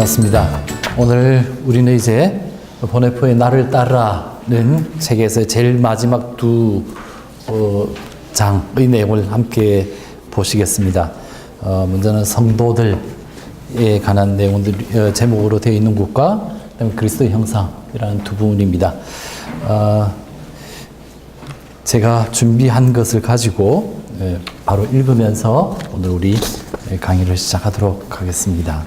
반갑습니다. 오늘 우리는 이제 보네포의 나를 따르라는 책에서 제일 마지막 두 장의 내용을 함께 보시겠습니다. 먼저는 성도들에 관한 내용들 제목으로 되어 있는 것과 그다음에 그리스도의 형상이라는 두 부분입니다. 제가 준비한 것을 가지고 바로 읽으면서 오늘 우리 강의를 시작하도록 하겠습니다.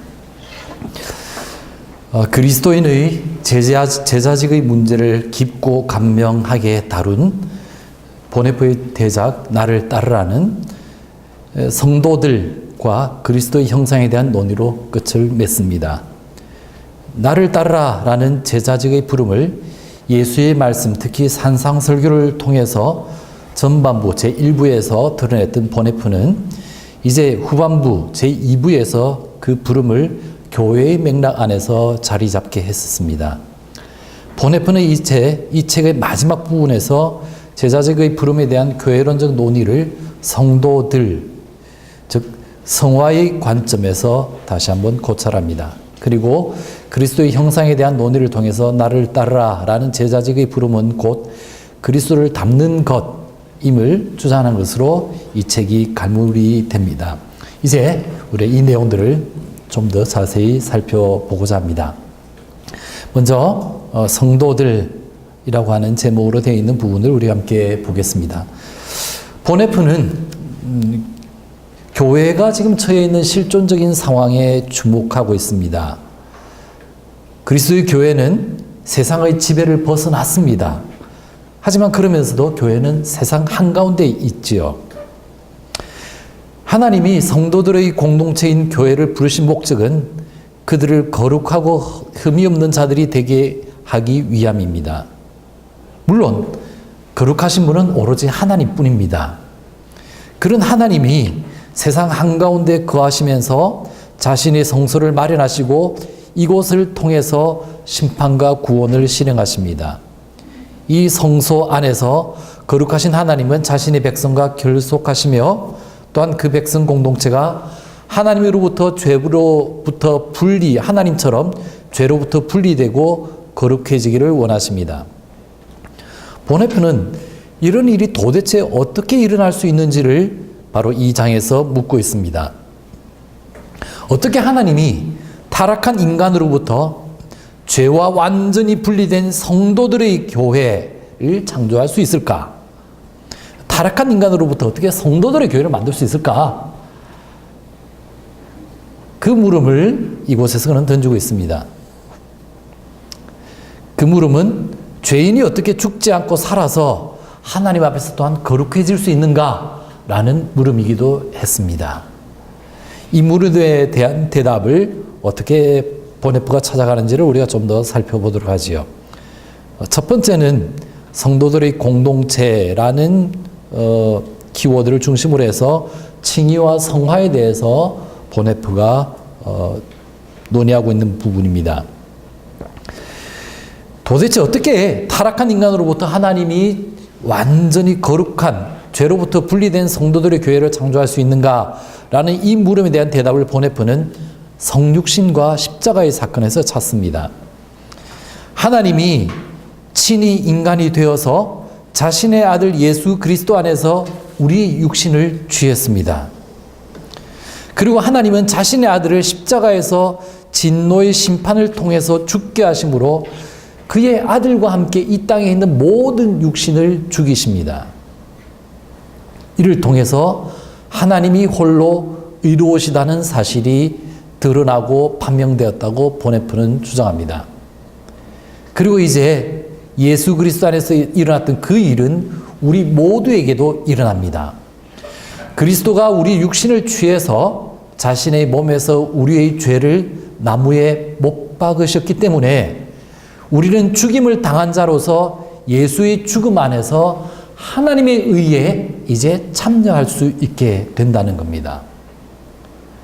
그리스도인의 제자직의 문제를 깊고 감명하게 다룬 보네포의 대작 나를 따르라는 성도들과 그리스도의 형상에 대한 논의로 끝을 맺습니다. 나를 따르라라는 제자직의 부름을 예수의 말씀, 특히 산상설교를 통해서 전반부 제1부에서 드러냈던 보네포는 이제 후반부 제2부에서 그 부름을 교회의 맥락 안에서 자리 잡게 했었습니다. 보네포는 이 책의 마지막 부분에서 제자직의 부름에 대한 교회론적 논의를 성도들, 즉 성화의 관점에서 다시 한번 고찰합니다. 그리고 그리스도의 형상에 대한 논의를 통해서 나를 따르라라는 제자직의 부름은 곧 그리스도를 닮는 것임을 주장하는 것으로 이 책이 갈무리 됩니다. 이제 우리 이 내용들을 좀 더 자세히 살펴보고자 합니다. 먼저 성도들이라고 하는 제목으로 되어 있는 부분을 우리 함께 보겠습니다. 보네포는 교회가 지금 처해 있는 실존적인 상황에 주목하고 있습니다. 그리스도의 교회는 세상의 지배를 벗어났습니다. 하지만 그러면서도 교회는 세상 한가운데 있지요. 하나님이 성도들의 공동체인 교회를 부르신 목적은 그들을 거룩하고 흠이 없는 자들이 되게 하기 위함입니다. 물론 거룩하신 분은 오로지 하나님뿐입니다. 그런 하나님이 세상 한가운데 거하시면서 자신의 성소를 마련하시고 이곳을 통해서 심판과 구원을 실행하십니다. 이 성소 안에서 거룩하신 하나님은 자신의 백성과 결속하시며 또한 그 백성 공동체가 하나님으로부터 죄로부터 하나님처럼 죄로부터 분리되고 거룩해지기를 원하십니다. 보네포는 이런 일이 도대체 어떻게 일어날 수 있는지를 바로 이 장에서 묻고 있습니다. 어떻게 하나님이 타락한 인간으로부터 죄와 완전히 분리된 성도들의 교회를 창조할 수 있을까? 타락한 인간으로부터 어떻게 성도들의 교회를 만들 수 있을까? 그 물음을 이곳에서 그는 던지고 있습니다. 그 물음은 죄인이 어떻게 죽지 않고 살아서 하나님 앞에서 또한 거룩해질 수 있는가? 라는 물음이기도 했습니다. 이 물음에 대한 대답을 어떻게 보네포가 찾아가는지를 우리가 좀 더 살펴보도록 하지요. 첫 번째는 성도들의 공동체라는 키워드를 중심으로 해서 칭의와 성화에 대해서 보네포가 논의하고 있는 부분입니다. 도대체 어떻게 타락한 인간으로부터 하나님이 완전히 거룩한 죄로부터 분리된 성도들의 교회를 창조할 수 있는가라는 이 물음에 대한 대답을 보네포는 성육신과 십자가의 사건에서 찾습니다. 하나님이 친히 인간이 되어서 자신의 아들 예수 그리스도 안에서 우리 육신을 취했습니다. 그리고 하나님은 자신의 아들을 십자가에서 진노의 심판을 통해서 죽게 하심으로 그의 아들과 함께 이 땅에 있는 모든 육신을 죽이십니다. 이를 통해서 하나님이 홀로 의로우시다는 사실이 드러나고 판명되었다고 보네포는 주장합니다. 그리고 이제 예수 그리스도 안에서 일어났던 그 일은 우리 모두에게도 일어납니다. 그리스도가 우리 육신을 취해서 자신의 몸에서 우리의 죄를 나무에 못 박으셨기 때문에 우리는 죽임을 당한 자로서 예수의 죽음 안에서 하나님의 의에 이제 참여할 수 있게 된다는 겁니다.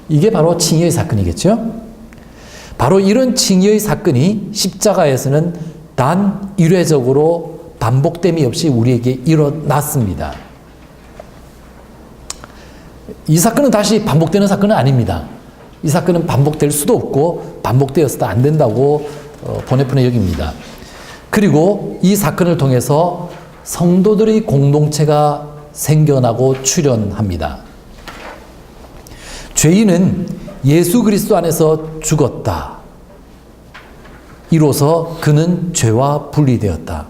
이게 바로 칭의의 사건이겠죠? 바로 이런 칭의의 사건이 십자가에서는 단 일회적으로 반복됨이 없이 우리에게 일어났습니다. 이 사건은 다시 반복되는 사건은 아닙니다. 이 사건은 반복될 수도 없고 반복되어서도 안 된다고 보네프는 여깁니다. 그리고 이 사건을 통해서 성도들의 공동체가 생겨나고 출현합니다. 죄인은 예수 그리스도 안에서 죽었다. 이로써 그는 죄와 분리되었다.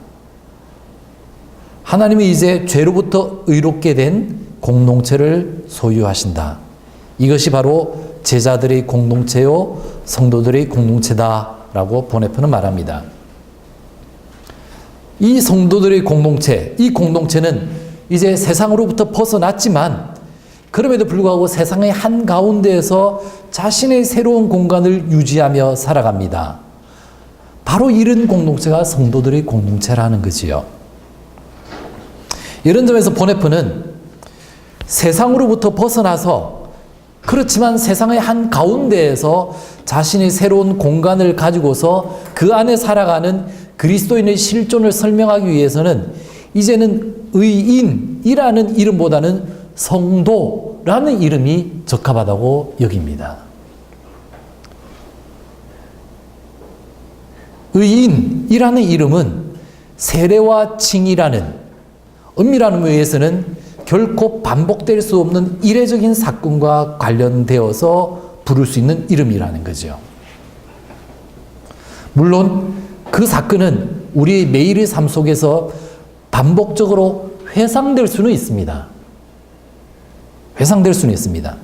하나님이 이제 죄로부터 의롭게 된 공동체를 소유하신다. 이것이 바로 제자들의 공동체요, 성도들의 공동체다라고 보네프는 말합니다. 이 성도들의 공동체, 이 공동체는 이제 세상으로부터 벗어났지만 그럼에도 불구하고 세상의 한가운데에서 자신의 새로운 공간을 유지하며 살아갑니다. 바로 이런 공동체가 성도들의 공동체라는 거지요. 이런 점에서 보네프는 세상으로부터 벗어나서 그렇지만 세상의 한가운데에서 자신의 새로운 공간을 가지고서 그 안에 살아가는 그리스도인의 실존을 설명하기 위해서는 이제는 의인이라는 이름보다는 성도라는 이름이 적합하다고 여깁니다. 의인이라는 이름은 세례와 칭이라는 엄밀한 의미에서는 결코 반복될 수 없는 이례적인 사건과 관련되어서 부를 수 있는 이름이라는 거죠. 물론 그 사건은 우리의 매일의 삶 속에서 반복적으로 회상될 수는 있습니다. 회상될 수는 있습니다.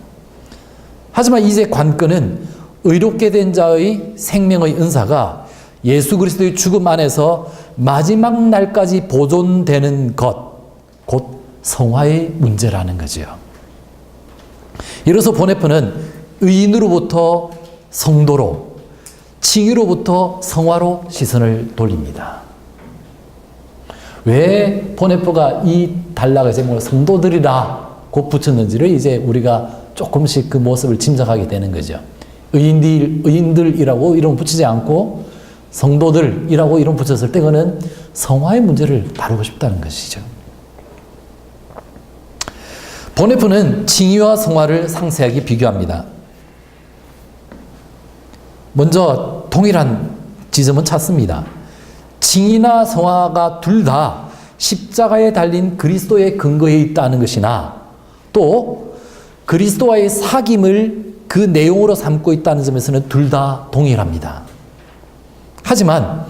하지만 이제 관건은 의롭게 된 자의 생명의 은사가 예수 그리스도의 죽음 안에서 마지막 날까지 보존되는 것, 곧 성화의 문제라는 거지요. 이로써 보네프는 의인으로부터 성도로, 칭의로부터 성화로 시선을 돌립니다. 왜 보네프가 이 단락의 제목을 성도들이라고 붙였는지를 이제 우리가 조금씩 그 모습을 짐작하게 되는 거죠. 의인들이라고 이름 붙이지 않고 성도들이라고 이름 붙였을 때 그는 성화의 문제를 다루고 싶다는 것이죠. 보네프는 칭의와 성화를 상세하게 비교합니다. 먼저 동일한 지점은 찾습니다. 칭의나 성화가 둘 다 십자가에 달린 그리스도의 근거에 있다는 것이나 또 그리스도와의 사귐을 그 내용으로 삼고 있다는 점에서는 둘 다 동일합니다. 하지만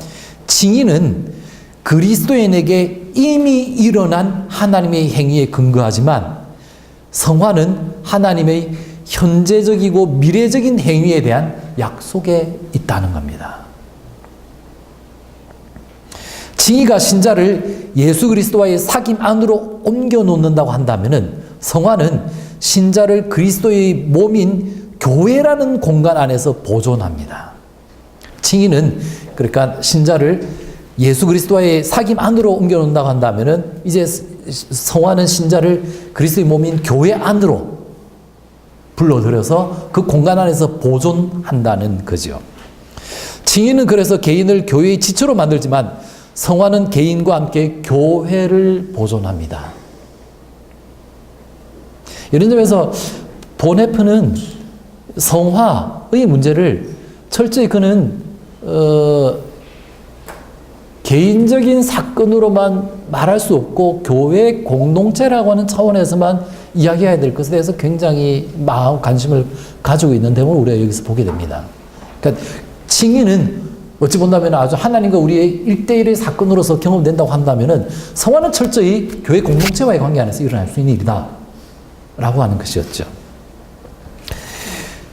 칭의는 그리스도인에게 이미 일어난 하나님의 행위에 근거하지만 성화는 하나님의 현재적이고 미래적인 행위에 대한 약속에 있다는 겁니다. 칭의가 신자를 예수 그리스도와의 사귐 안으로 옮겨 놓는다고 한다면 성화는 신자를 그리스도의 몸인 교회라는 공간 안에서 보존합니다. 칭의는 그러니까 신자를 예수 그리스도와의 사귐 안으로 옮겨 놓는다고 한다면 이제 성화는 신자를 그리스도의 몸인 교회 안으로 불러들여서 그 공간 안에서 보존한다는 거죠. 칭의는 그래서 개인을 교회의 지체로 만들지만 성화는 개인과 함께 교회를 보존합니다. 이런 점에서 보네프는 성화의 문제를 철저히 그는 개인적인 사건으로만 말할 수 없고 교회 공동체라고 하는 차원에서만 이야기해야 될 것에 대해서 굉장히 관심을 가지고 있는 점을 우리가 여기서 보게 됩니다. 그러니까 칭의는 어찌 본다면 아주 하나님과 우리의 1대1의 사건으로서 경험된다고 한다면 성화는 철저히 교회 공동체와의 관계 안에서 일어날 수 있는 일이다 라고 하는 것이었죠.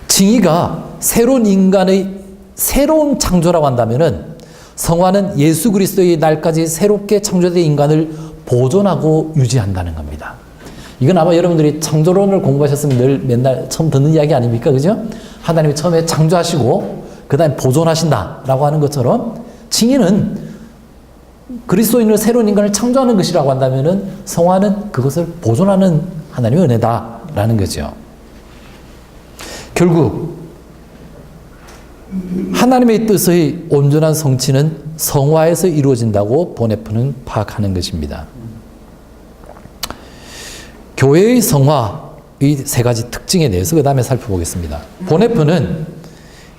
칭의가 새로운 인간의 새로운 창조라고 한다면 성화는 예수 그리스도의 날까지 새롭게 창조된 인간을 보존하고 유지한다는 겁니다. 이건 아마 여러분들이 창조론을 공부하셨으면 늘 맨날 처음 듣는 이야기 아닙니까? 그죠? 하나님이 처음에 창조하시고 그 다음에 보존하신다라고 하는 것처럼 칭의는 그리스도인으로 새로운 인간을 창조하는 것이라고 한다면 성화는 그것을 보존하는 하나님의 은혜다라는 거죠. 결국 하나님의 뜻의 온전한 성취는 성화에서 이루어진다고 보네프는 파악하는 것입니다. 교회의 성화, 이 세 가지 특징에 대해서 그 다음에 살펴보겠습니다. 보네프는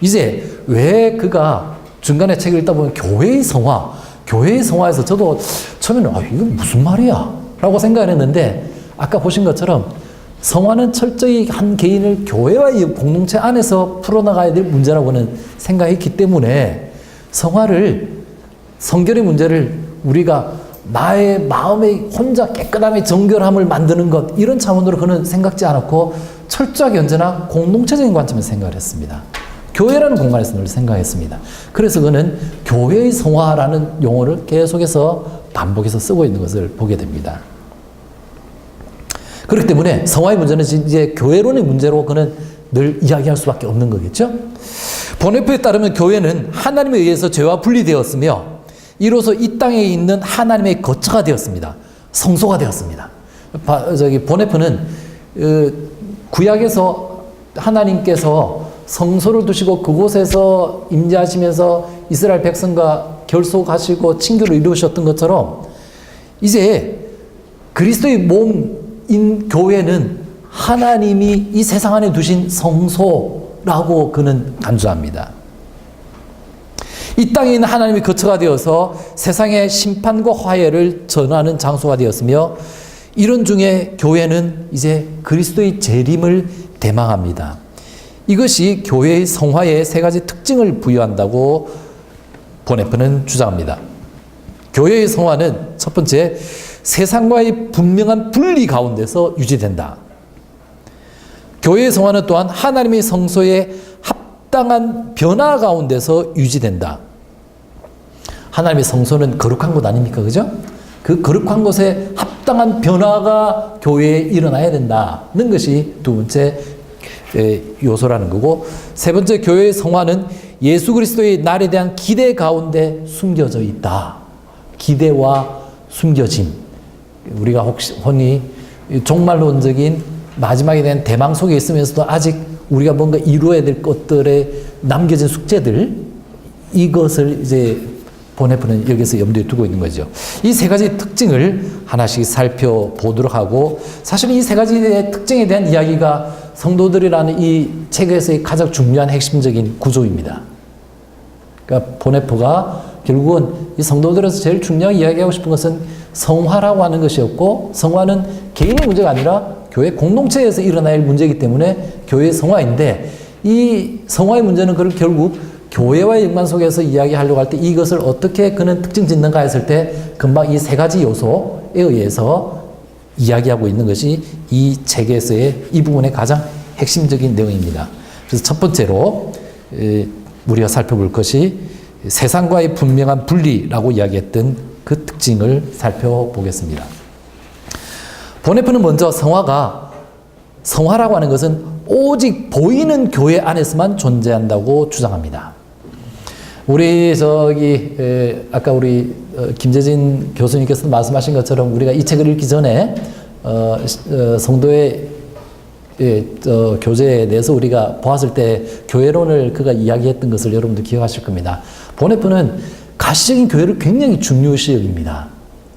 이제 왜 그가 중간에 책을 읽다 보면 교회의 성화에서 저도 처음에는 이거 무슨 말이야? 라고 생각을 했는데 아까 보신 것처럼 성화는 철저히 한 개인을 교회와의 공동체 안에서 풀어나가야 될 문제라고는 생각했기 때문에 성결의 문제를 우리가 나의 마음의 혼자 깨끗함의 정결함을 만드는 것 이런 차원으로 그는 생각지 않았고 철저하게 언제나 공동체적인 관점에서 생각을 했습니다. 교회라는 공간에서 늘 생각했습니다. 그래서 그는 교회의 성화라는 용어를 계속해서 반복해서 쓰고 있는 것을 보게 됩니다. 그렇기 때문에 성화의 문제는 이제 교회론의 문제로 그는 늘 이야기할 수밖에 없는 거겠죠. 보네프에 따르면 교회는 하나님에 의해서 죄와 분리되었으며 이로써 이 땅에 있는 하나님의 거처가 되었습니다. 성소가 되었습니다. 보네프는 구약에서 하나님께서 성소를 두시고 그곳에서 임재하시면서 이스라엘 백성과 결속하시고 친교를 이루셨던 것처럼 이제 그리스도의 몸인 교회는 하나님이 이 세상 안에 두신 성소라고 그는 간주합니다. 이 땅에 있는 하나님의 거처가 되어서 세상의 심판과 화해를 전하는 장소가 되었으며 이런 중에 교회는 이제 그리스도의 재림을 대망합니다. 이것이 교회의 성화의 세 가지 특징을 부여한다고 보네프는 주장합니다. 교회의 성화는 첫 번째, 세상과의 분명한 분리 가운데서 유지된다. 교회의 성화는 또한 하나님의 성소의 합당한 변화 가운데서 유지된다. 하나님의 성소는 거룩한 곳 아닙니까? 그죠? 그 거룩한 곳에 합당한 변화가 교회에 일어나야 된다는 것이 두 번째 요소라는 거고, 세 번째 교회의 성화는 예수 그리스도의 날에 대한 기대 가운데 숨겨져 있다. 기대와 숨겨짐. 우리가 혹시 흔히 종말론적인 마지막에 대한 대망 속에 있으면서도 아직 우리가 뭔가 이루어야 될 것들에 남겨진 숙제들, 이것을 이제 보네프는 여기서 염두에 두고 있는 거죠. 이 세 가지 특징을 하나씩 살펴보도록 하고, 사실 이 세 가지의 특징에 대한 이야기가 성도들이라는 이 책에서의 가장 중요한 핵심적인 구조입니다. 그러니까 보네프가 결국은 이 성도들에서 제일 중요하게 이야기하고 싶은 것은 성화라고 하는 것이었고, 성화는 개인의 문제가 아니라 교회 공동체에서 일어날 문제이기 때문에 교회의 성화인데, 이 성화의 문제는 그걸 결국 교회와의 연관 속에서 이야기하려고 할 때 이것을 어떻게 그는 특징 짓는가 했을 때 금방 이 세 가지 요소에 의해서 이야기하고 있는 것이 이 책에서의 이 부분의 가장 핵심적인 내용입니다. 그래서 첫 번째로 우리가 살펴볼 것이 세상과의 분명한 분리라고 이야기했던 그 특징을 살펴보겠습니다. 보네프는 먼저 성화라고 하는 것은 오직 보이는 교회 안에서만 존재한다고 주장합니다. 우리 아까 우리 김재진 교수님께서 말씀하신 것처럼 우리가 이 책을 읽기 전에 성도의 교제에 대해서 우리가 보았을 때 교회론을 그가 이야기했던 것을 여러분들 기억하실 겁니다. 보네프는 가시적인 교회를 굉장히 중요시 여깁니다.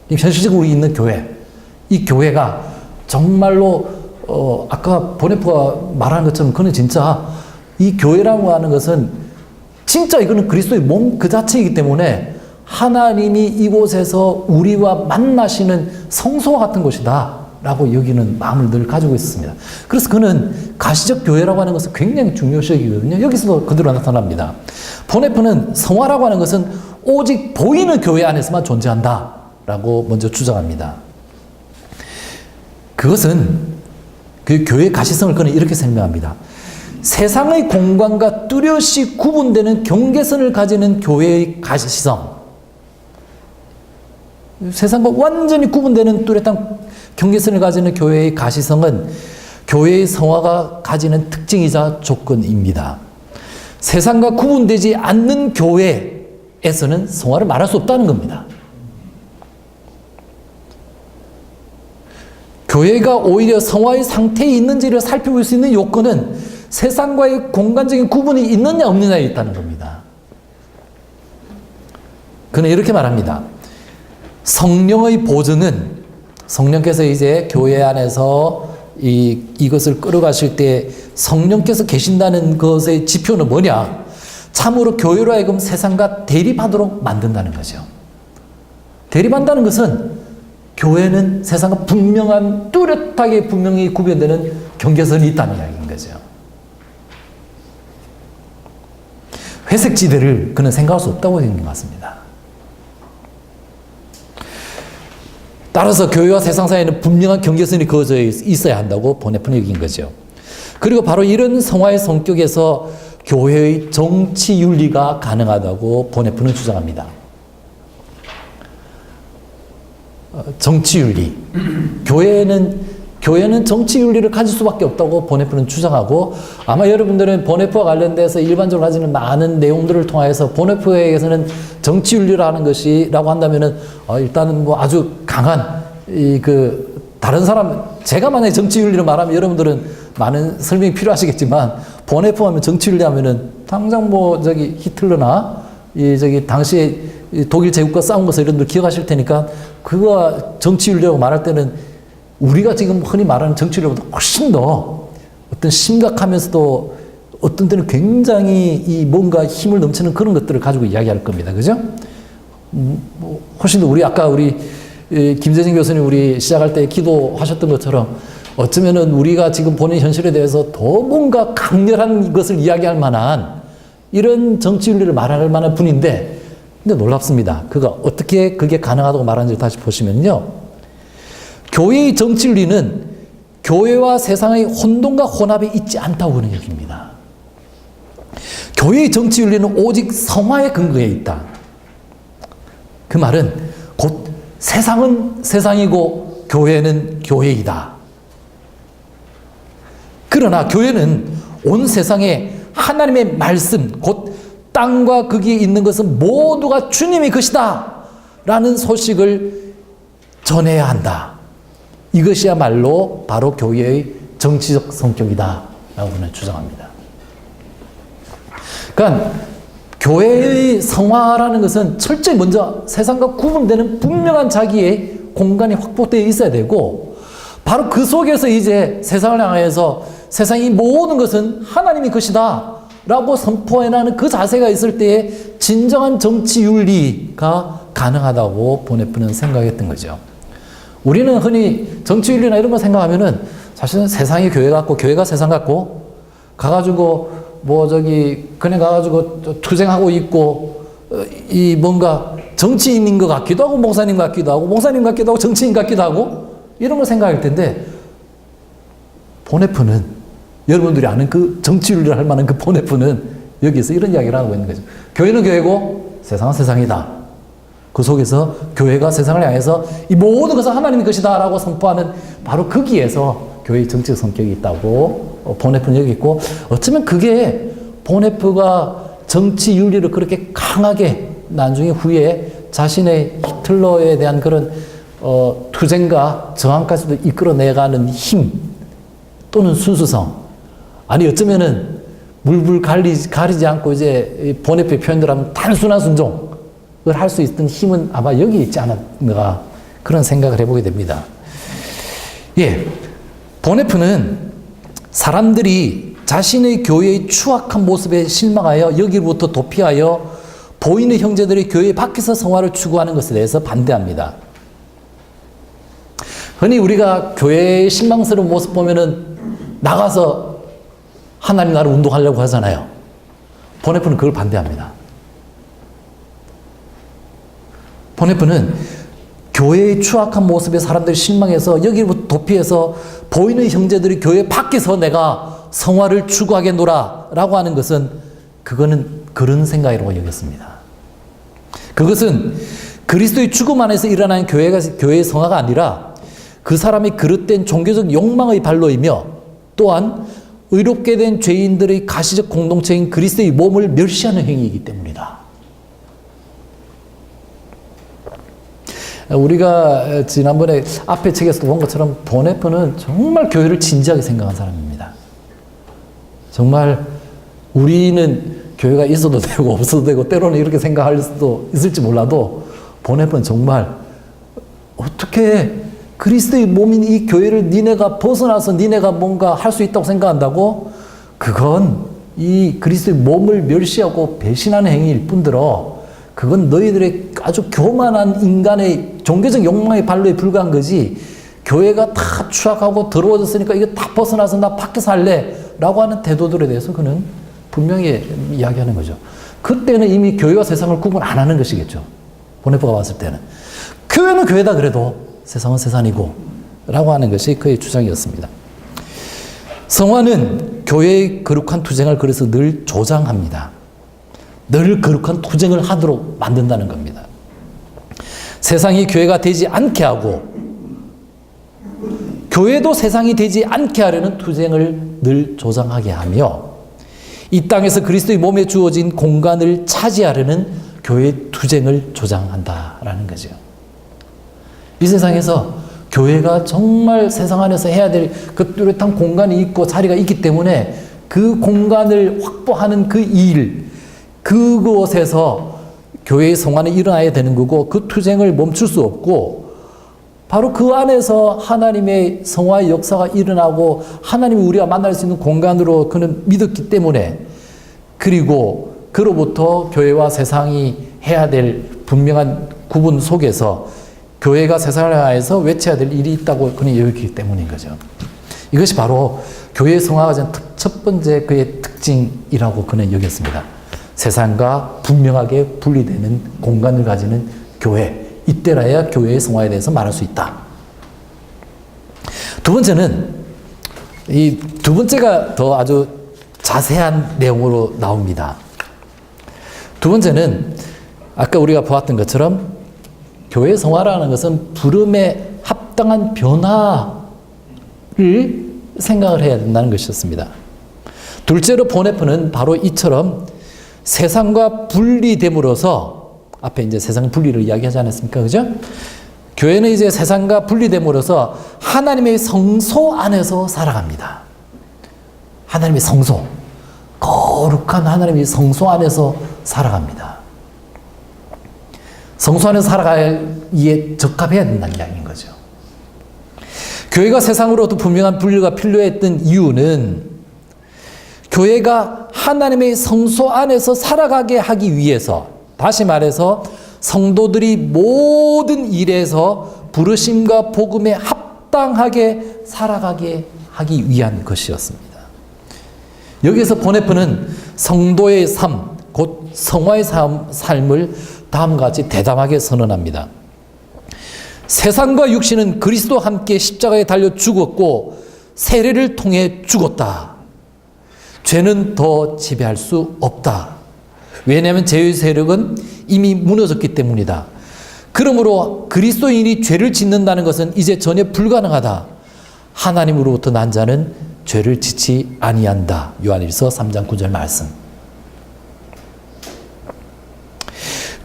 현실적으로 우리 있는 교회, 이 교회가 정말로 아까 보네프가 말하는 것처럼 그는 진짜 이 교회라고 하는 것은 진짜 이거는 그리스도의 몸 그 자체이기 때문에 하나님이 이곳에서 우리와 만나시는 성소와 같은 곳이다 라고 여기는 마음을 늘 가지고 있었습니다. 그래서 그는 가시적 교회라고 하는 것은 굉장히 중요시 여기거든요. 여기서도 그대로 나타납니다. 보네프는 성화라고 하는 것은 오직 보이는 교회 안에서만 존재한다 라고 먼저 주장합니다. 그것은 그 교회의 가시성을 그는 이렇게 설명합니다. 세상의 공간과 뚜렷이 구분되는 경계선을 가지는 교회의 가시성. 세상과 완전히 구분되는 뚜렷한 경계선을 가지는 교회의 가시성은 교회의 성화가 가지는 특징이자 조건입니다. 세상과 구분되지 않는 교회에서는 성화를 말할 수 없다는 겁니다. 교회가 오히려 성화의 상태에 있는지를 살펴볼 수 있는 요건은 세상과의 공간적인 구분이 있느냐 없느냐에 있다는 겁니다. 그는 이렇게 말합니다. 성령의 보증은 성령께서 이제 교회 안에서 이것을 끌어가실 때 성령께서 계신다는 것의 지표는 뭐냐? 참으로 교회로 하여금 세상과 대립하도록 만든다는 거죠. 대립한다는 것은 교회는 세상과 분명한, 뚜렷하게 분명히 구별되는 경계선이 있다는 이야기인 거죠. 회색지대를 그는 생각할 수 없다고 하는 게 맞습니다. 따라서 교회와 세상 사이에는 분명한 경계선이 그어져 있어야 한다고 보네프는 여긴 거죠. 그리고 바로 이런 성화의 성격에서 교회의 정치 윤리가 가능하다고 보네프는 주장합니다. 정치 윤리. 교회는 정치 윤리를 가질 수밖에 없다고 보네프는 주장하고, 아마 여러분들은 보네프와 관련돼서 일반적으로 가지는 많은 내용들을 통해서 보네프에게서는 정치 윤리라는 것이라고 한다면은 일단은 뭐 아주 강한 다른 사람, 제가 만약에 정치 윤리를 말하면 여러분들은 많은 설명이 필요하시겠지만, 보네프 하면 정치 윤리 하면은 당장 히틀러나 당시에 독일 제국과 싸운 것을 여러분들 기억하실 테니까, 그거 정치 윤리라고 말할 때는 우리가 지금 흔히 말하는 정치율보다 훨씬 더 어떤 심각하면서도 어떤 때는 굉장히 뭔가 힘을 넘치는 그런 것들을 가지고 이야기할 겁니다. 그죠? 훨씬 더 아까 김재진 교수님 우리 시작할 때 기도하셨던 것처럼 어쩌면은 우리가 지금 보는 현실에 대해서 더 뭔가 강렬한 것을 이야기할 만한 이런 정치윤리를 말할 만한 분인데, 근데 놀랍습니다. 그가 어떻게 그게 가능하다고 말하는지 다시 보시면요. 교회의 정치윤리는 교회와 세상의 혼돈과 혼합이 있지 않다고 그는 얘기입니다. 교회의 정치윤리는 오직 성화의 근거에 있다. 그 말은 곧 세상은 세상이고 교회는 교회이다. 그러나 교회는 온 세상에 하나님의 말씀, 곧 땅과 거기에 있는 것은 모두가 주님의 것이다 라는 소식을 전해야 한다. 이것이야말로 바로 교회의 정치적 성격이다 라고 저는 주장합니다. 그러니까 교회의 성화라는 것은 철저히 먼저 세상과 구분되는 분명한 자기의 공간이 확보되어 있어야 되고, 바로 그 속에서 이제 세상을 향해서 세상의 모든 것은 하나님의 것이다 라고 선포해나가는 그 자세가 있을 때에 진정한 정치 윤리가 가능하다고 보네프는 생각했던 거죠. 우리는 흔히 정치 윤리나 이런 거 생각하면은 사실은 세상이 교회 같고 교회가 세상 같고 가가지고 그냥 가가지고 투쟁하고 있고 뭔가 정치인인 것 같기도 하고 목사님 같기도 하고 목사님 같기도 하고 정치인 같기도 하고 이런 걸 생각할 텐데, 보네프는 여러분들이 아는 그 정치윤리를 할 만한 그 보네프는 여기서 이런 이야기를 하고 있는 거죠. 교회는 교회고 세상은 세상이다. 그 속에서 교회가 세상을 향해서 이 모든 것은 하나님의 것이다 라고 선포하는 바로 거기에서 교회의 정치적 성격이 있다고 보네프는 여기 있고, 어쩌면 그게 보네프가 정치윤리를 그렇게 강하게 나중에 후에 자신의 히틀러에 대한 그런 투쟁과 저항까지도 이끌어내가는 힘 또는 순수성, 아니 어쩌면은 물불 가리지 않고 이제 보네프의 표현대로 하면 단순한 순종을 할 수 있던 힘은 아마 여기 있지 않았는가, 그런 생각을 해보게 됩니다. 예, 보네프는 사람들이 자신의 교회의 추악한 모습에 실망하여 여기로부터 도피하여 보이는 형제들이 교회 밖에서 성화를 추구하는 것에 대해서 반대합니다. 흔히 우리가 교회의 실망스러운 모습 보면은 나가서 하나님 나라를 운동하려고 하잖아요. 보네프는 그걸 반대합니다. 보네프는 교회의 추악한 모습에 사람들이 실망해서 여기로부터 도피해서 보이는 형제들이 교회 밖에서 내가 성화를 추구하겠노라 라고 하는 것은, 그거는 그런 생각이라고 여겼습니다. 그것은 그리스도의 죽음 안에서 일어나는 교회의 성화가 아니라 그 사람이 그릇된 종교적 욕망의 발로이며, 또한 의롭게 된 죄인들의 가시적 공동체인 그리스도의 몸을 멸시하는 행위이기 때문이다. 우리가 지난번에 앞에 책에서도 본 것처럼 보네프는 정말 교회를 진지하게 생각한 사람입니다. 정말 우리는 교회가 있어도 되고 없어도 되고 때로는 이렇게 생각할 수도 있을지 몰라도, 보네프는 정말 어떻게 그리스도의 몸인 이 교회를 니네가 벗어나서 니네가 뭔가 할 수 있다고 생각한다고? 그건 이 그리스도의 몸을 멸시하고 배신하는 행위일 뿐더러 그건 너희들의 아주 교만한 인간의 종교적 욕망의 발로에 불과한 거지, 교회가 다 추악하고 더러워졌으니까 이거 다 벗어나서 나 밖에서 할래 라고 하는 태도들에 대해서 그는 분명히 이야기하는 거죠. 그때는 이미 교회와 세상을 구분 안 하는 것이겠죠. 보네프가 봤을 때는 교회는 교회다 그래도 세상은 세상이고 라고 하는 것이 그의 주장이었습니다. 성화는 교회의 거룩한 투쟁을 그래서 늘 조장합니다. 늘 거룩한 투쟁을 하도록 만든다는 겁니다. 세상이 교회가 되지 않게 하고 교회도 세상이 되지 않게 하려는 투쟁을 늘 조장하게 하며 이 땅에서 그리스도의 몸에 주어진 공간을 차지하려는 교회의 투쟁을 조장한다라는 거죠. 이 세상에서 교회가 정말 세상 안에서 해야 될 그 뚜렷한 공간이 있고 자리가 있기 때문에 그 공간을 확보하는 그 일, 그곳에서 교회의 성화는 일어나야 되는 거고 그 투쟁을 멈출 수 없고 바로 그 안에서 하나님의 성화의 역사가 일어나고 하나님이 우리가 만날 수 있는 공간으로 그는 믿었기 때문에, 그리고 그로부터 교회와 세상이 해야 될 분명한 구분 속에서 교회가 세상을 향해서 외쳐야 될 일이 있다고 그는 여기기 때문인 거죠. 이것이 바로 교회의 성화가 된 첫 번째 그의 특징이라고 그는 여겼습니다. 세상과 분명하게 분리되는 공간을 가지는 교회, 이때라야 교회의 성화에 대해서 말할 수 있다. 두 번째는, 이 두 번째가 더 아주 자세한 내용으로 나옵니다. 두 번째는 아까 우리가 보았던 것처럼 교회 성화라는 것은 부름에 합당한 변화를 생각을 해야 된다는 것이었습니다. 둘째로 보네프는 바로 이처럼 세상과 분리됨으로써, 앞에 이제 세상 분리를 이야기하지 않았습니까? 그죠? 교회는 이제 세상과 분리됨으로써 하나님의 성소 안에서 살아갑니다. 하나님의 성소, 거룩한 하나님의 성소 안에서 살아갑니다. 성소 안에서 살아가기에 적합해야 된다는 이야기인 거죠. 교회가 세상으로부터 분명한 분류가 필요했던 이유는 교회가 하나님의 성소 안에서 살아가게 하기 위해서, 다시 말해서 성도들이 모든 일에서 부르심과 복음에 합당하게 살아가게 하기 위한 것이었습니다. 여기서 보네프는 성도의 삶, 곧 성화의 삶을 다음과 같이 대담하게 선언합니다. 세상과 육신은 그리스도와 함께 십자가에 달려 죽었고 세례를 통해 죽었다. 죄는 더 지배할 수 없다. 왜냐하면 죄의 세력은 이미 무너졌기 때문이다. 그러므로 그리스도인이 죄를 짓는다는 것은 이제 전혀 불가능하다. 하나님으로부터 난 자는 죄를 짓지 아니한다. 요한일서 3장 9절 말씀.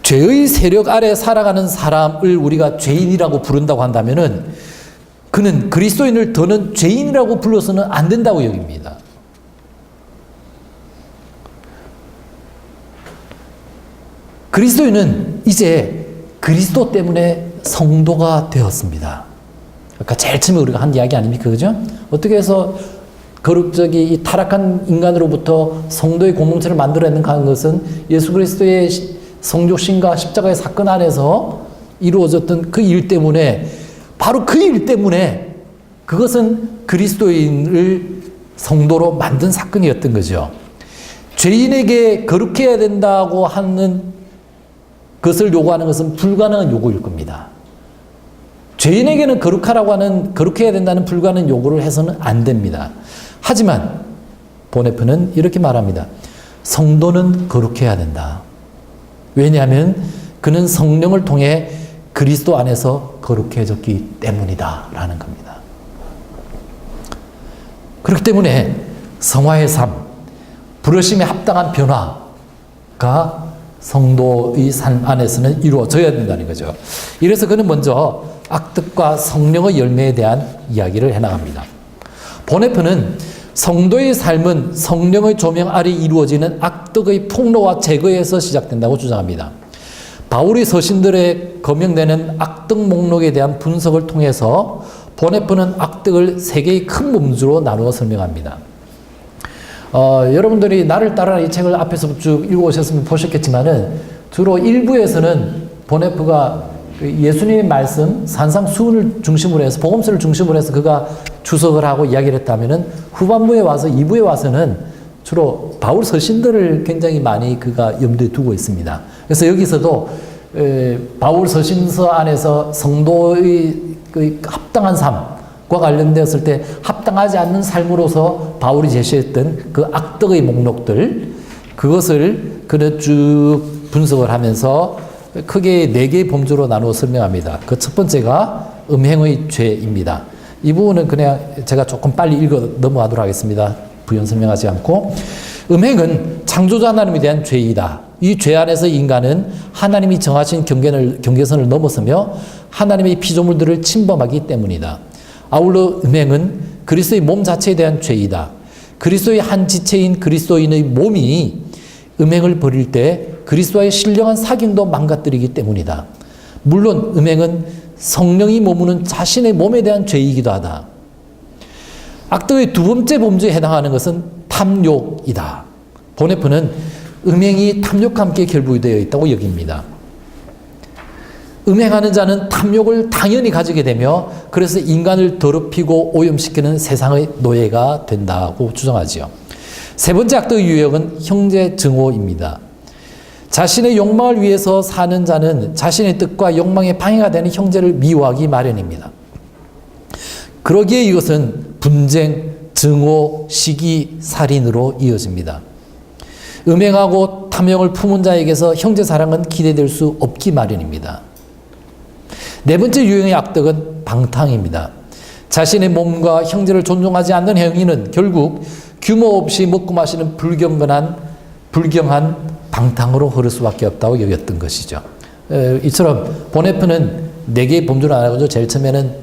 죄의 세력 아래 살아가는 사람을 우리가 죄인이라고 부른다고 한다면은 그는 그리스도인을 더는 죄인이라고 불러서는 안 된다고 여깁니다. 그리스도인은 이제 그리스도 때문에 성도가 되었습니다. 아까 제일 처음에 우리가 한 이야기 아닙니까? 그죠? 어떻게 해서 이 타락한 인간으로부터 성도의 공동체를 만들어내는가 하는 것은 예수 그리스도의 성육신과 십자가의 사건 안에서 이루어졌던 그 일 때문에, 바로 그 일 때문에 그것은 그리스도인을 성도로 만든 사건이었던 거죠. 죄인에게 거룩해야 된다고 하는 것을 요구하는 것은 불가능한 요구일 겁니다. 죄인에게는 거룩해야 된다는 불가능한 요구를 해서는 안 됩니다. 하지만 보네프는 이렇게 말합니다. 성도는 거룩해야 된다. 왜냐하면 그는 성령을 통해 그리스도 안에서 거룩해졌기 때문이다 라는 겁니다. 그렇기 때문에 성화의 삶, 부르심에 합당한 변화가 성도의 삶 안에서는 이루어져야 된다는 거죠. 이래서 그는 먼저 악덕과 성령의 열매에 대한 이야기를 해나갑니다. 보네프는 성도의 삶은 성령의 조명 아래 이루어지는 악덕의 폭로와 제거에서 시작된다고 주장합니다. 바울이 서신들에 거명되는 악덕 목록에 대한 분석을 통해서 보네프는 악덕을 세 개의 큰 범주로 나누어 설명합니다. 여러분들이 나를 따르라 이 책을 앞에서 쭉 읽어오셨으면 보셨겠지만은 주로 1부에서는 보네프가 예수님의 말씀, 산상수훈을 중심으로 해서 복음서를 중심으로 해서 그가 주석을 하고 이야기를 했다면은 후반부에 와서 2부에 와서는 주로 바울 서신들을 굉장히 많이 그가 염두에 두고 있습니다. 그래서 여기서도 바울 서신서 안에서 성도의 그 합당한 삶과 관련되었을 때 합당하지 않는 삶으로서 바울이 제시했던 그 악덕의 목록들, 그것을 그는 쭉 분석을 하면서 크게 4개의 범주로 나누어 설명합니다. 그 첫 번째가 음행의 죄입니다. 이 부분은 그냥 제가 조금 빨리 읽어 넘어가도록 하겠습니다. 부연 설명하지 않고. 음행은 창조자 하나님에 대한 죄이다. 이 죄 안에서 인간은 하나님이 정하신 경계선을 넘어서며 하나님의 피조물들을 침범하기 때문이다. 아울러 음행은 그리스도의 몸 자체에 대한 죄이다. 그리스도의 한 지체인 그리스도인의 몸이 음행을 벌일 때 그리스도와의 신령한 사귐도 망가뜨리기 때문이다. 물론 음행은 성령이 머무는 자신의 몸에 대한 죄이기도 하다. 악덕의 두 번째 범주에 해당하는 것은 탐욕이다. 보네프는 음행이 탐욕과 함께 결부되어 있다고 여깁니다. 음행하는 자는 탐욕을 당연히 가지게 되며 그래서 인간을 더럽히고 오염시키는 세상의 노예가 된다고 주장하지요. 세 번째 악덕의 유형은 형제증오입니다. 자신의 욕망을 위해서 사는 자는 자신의 뜻과 욕망에 방해가 되는 형제를 미워하기 마련입니다. 그러기에 이것은 분쟁, 증오, 시기, 살인으로 이어집니다. 음행하고 탐욕을 품은 자에게서 형제 사랑은 기대될 수 없기 마련입니다. 네 번째 유형의 악덕은 방탕입니다. 자신의 몸과 형제를 존중하지 않는 행위는 결국 규모 없이 먹고 마시는 불경한 방탕으로 흐를 수밖에 없다고 여겼던 것이죠. 이처럼 보네프는 4개의 범주로 나누죠. 제일 처음에는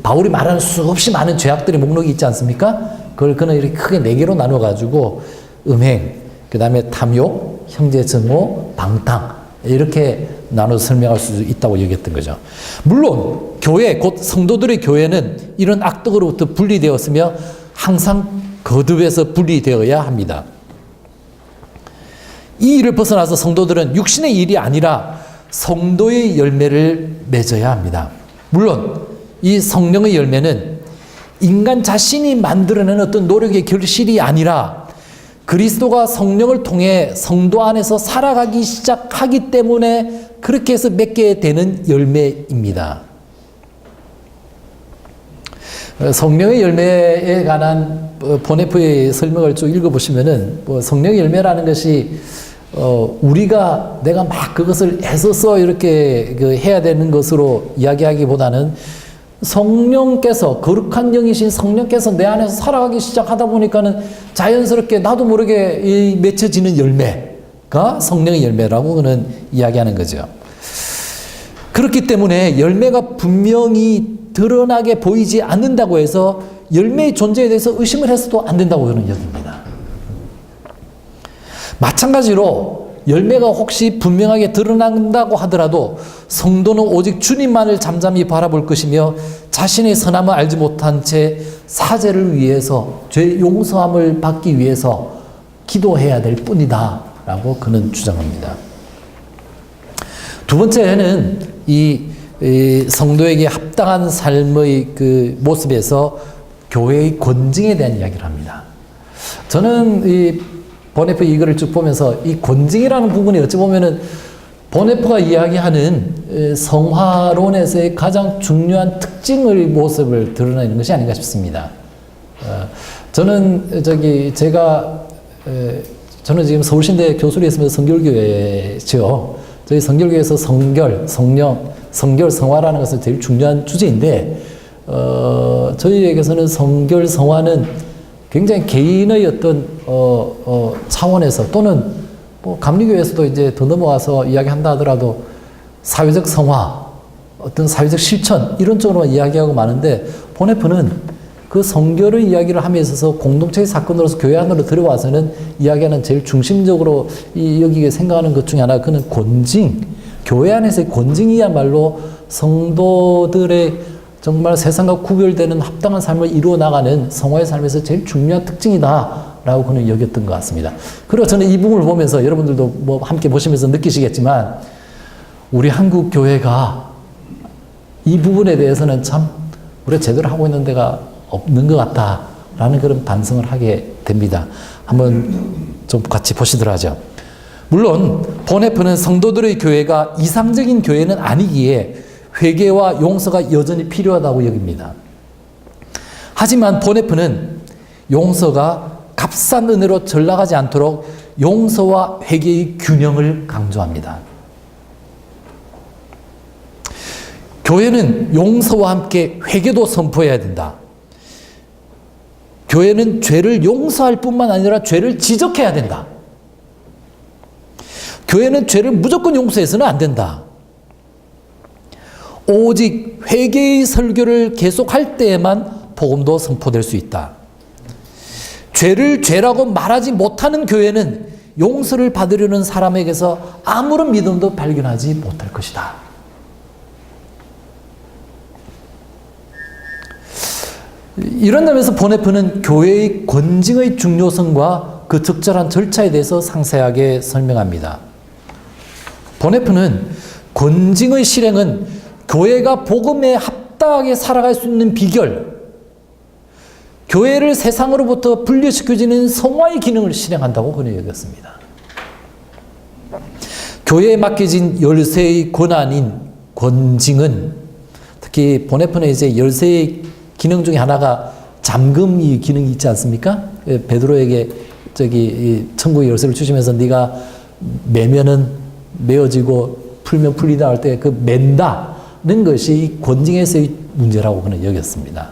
바울이 말하는 수없이 많은 죄악들의 목록이 있지 않습니까? 그는 이렇게 크게 4개로 나눠가지고 음행, 그 다음에 탐욕, 형제증오, 방탕 이렇게 나눠 설명할 수 있다고 여겼던 거죠. 물론 교회, 곧 성도들의 교회는 이런 악덕으로부터 분리되었으며 항상 거듭에서 분리되어야 합니다. 이 일을 벗어나서 성도들은 육신의 일이 아니라 성도의 열매를 맺어야 합니다. 물론 이 성령의 열매는 인간 자신이 만들어낸 어떤 노력의 결실이 아니라 그리스도가 성령을 통해 성도 안에서 살아가기 시작하기 때문에 그렇게 해서 맺게 되는 열매입니다. 성령의 열매에 관한 보네프의 설명을 쭉 읽어보시면은 성령의 열매라는 것이 우리가 내가 막 그것을 애써서 이렇게 해야 되는 것으로 이야기하기보다는 성령께서 거룩한 영이신 성령께서 내 안에서 살아가기 시작하다 보니까는 자연스럽게 나도 모르게 맺혀지는 열매가 성령의 열매라고 그는 이야기하는 거죠. 그렇기 때문에 열매가 분명히 드러나게 보이지 않는다고 해서 열매의 존재에 대해서 의심을 해서도 안 된다고 저는 여깁니다. 마찬가지로 열매가 혹시 분명하게 드러난다고 하더라도 성도는 오직 주님만을 잠잠히 바라볼 것이며 자신의 선함을 알지 못한 채 사죄를 위해서 죄 용서함을 받기 위해서 기도해야 될 뿐이다 라고 그는 주장합니다. 두 번째는 이 성도에게 합당한 삶의 그 모습에서 교회의 권징에 대한 이야기를 합니다. 저는 이 보네프 이거를 쭉 보면서 이 권징이라는 부분이 어찌 보면은 보네프가 이야기하는 성화론에서의 가장 중요한 특징의 모습을 드러내는 것이 아닌가 싶습니다. 저는 저는 지금 서울신대 교수로 있으면서 성결교회죠. 저희 성결교회에서 성결, 성령, 성결, 성화라는 것은 제일 중요한 주제인데, 저희에게서는 성결, 성화는 굉장히 개인의 어떤 차원에서 또는 뭐 감리교회에서도 이제 더 넘어와서 이야기한다 하더라도 사회적 성화, 어떤 사회적 실천 이런 쪽으로 이야기하고 많은데 보네프는 그 성결의 이야기를 함에 있어서 공동체의 사건으로서 교회 안으로 들어와서는 이야기하는 제일 중심적으로 여기에 생각하는 것 중에 하나가 그는 권징, 교회 안에서의 권징이야말로 성도들의 정말 세상과 구별되는 합당한 삶을 이루어 나가는 성화의 삶에서 제일 중요한 특징이다라고 그는 여겼던 것 같습니다. 그리고 저는 이 부분을 보면서 여러분들도 뭐 함께 보시면서 느끼시겠지만 우리 한국 교회가 이 부분에 대해서는 참 우리가 제대로 하고 있는 데가 없는 것 같다라는 그런 반성을 하게 됩니다. 한번 좀 같이 보시도록 하죠. 물론 보네프는 성도들의 교회가 이상적인 교회는 아니기에 회개와 용서가 여전히 필요하다고 여깁니다. 하지만 보네프는 용서가 값싼 은혜로 전락하지 않도록 용서와 회개의 균형을 강조합니다. 교회는 용서와 함께 회개도 선포해야 된다. 교회는 죄를 용서할 뿐만 아니라 죄를 지적해야 된다. 교회는 죄를 무조건 용서해서는 안 된다. 오직 회개의 설교를 계속할 때에만 복음도 선포될 수 있다. 죄를 죄라고 말하지 못하는 교회는 용서를 받으려는 사람에게서 아무런 믿음도 발견하지 못할 것이다. 이런 점에서 보네프는 교회의 권징의 중요성과 그 적절한 절차에 대해서 상세하게 설명합니다. 보네프는 권징의 실행은 교회가 복음에 합당하게 살아갈 수 있는 비결, 교회를 세상으로부터 분리시켜주는 성화의 기능을 실행한다고 그는 여겼습니다. 교회에 맡겨진 열쇠의 권한인 권징은 특히 보네프는 이제 열쇠의 기능 중에 하나가 잠금이 기능이 있지 않습니까? 베드로에게 천국의 열쇠를 주시면서 네가 매면은 메어지고 풀면 풀리다 할 때 그 맨다는 것이 권징에서의 문제라고 그는 여겼습니다.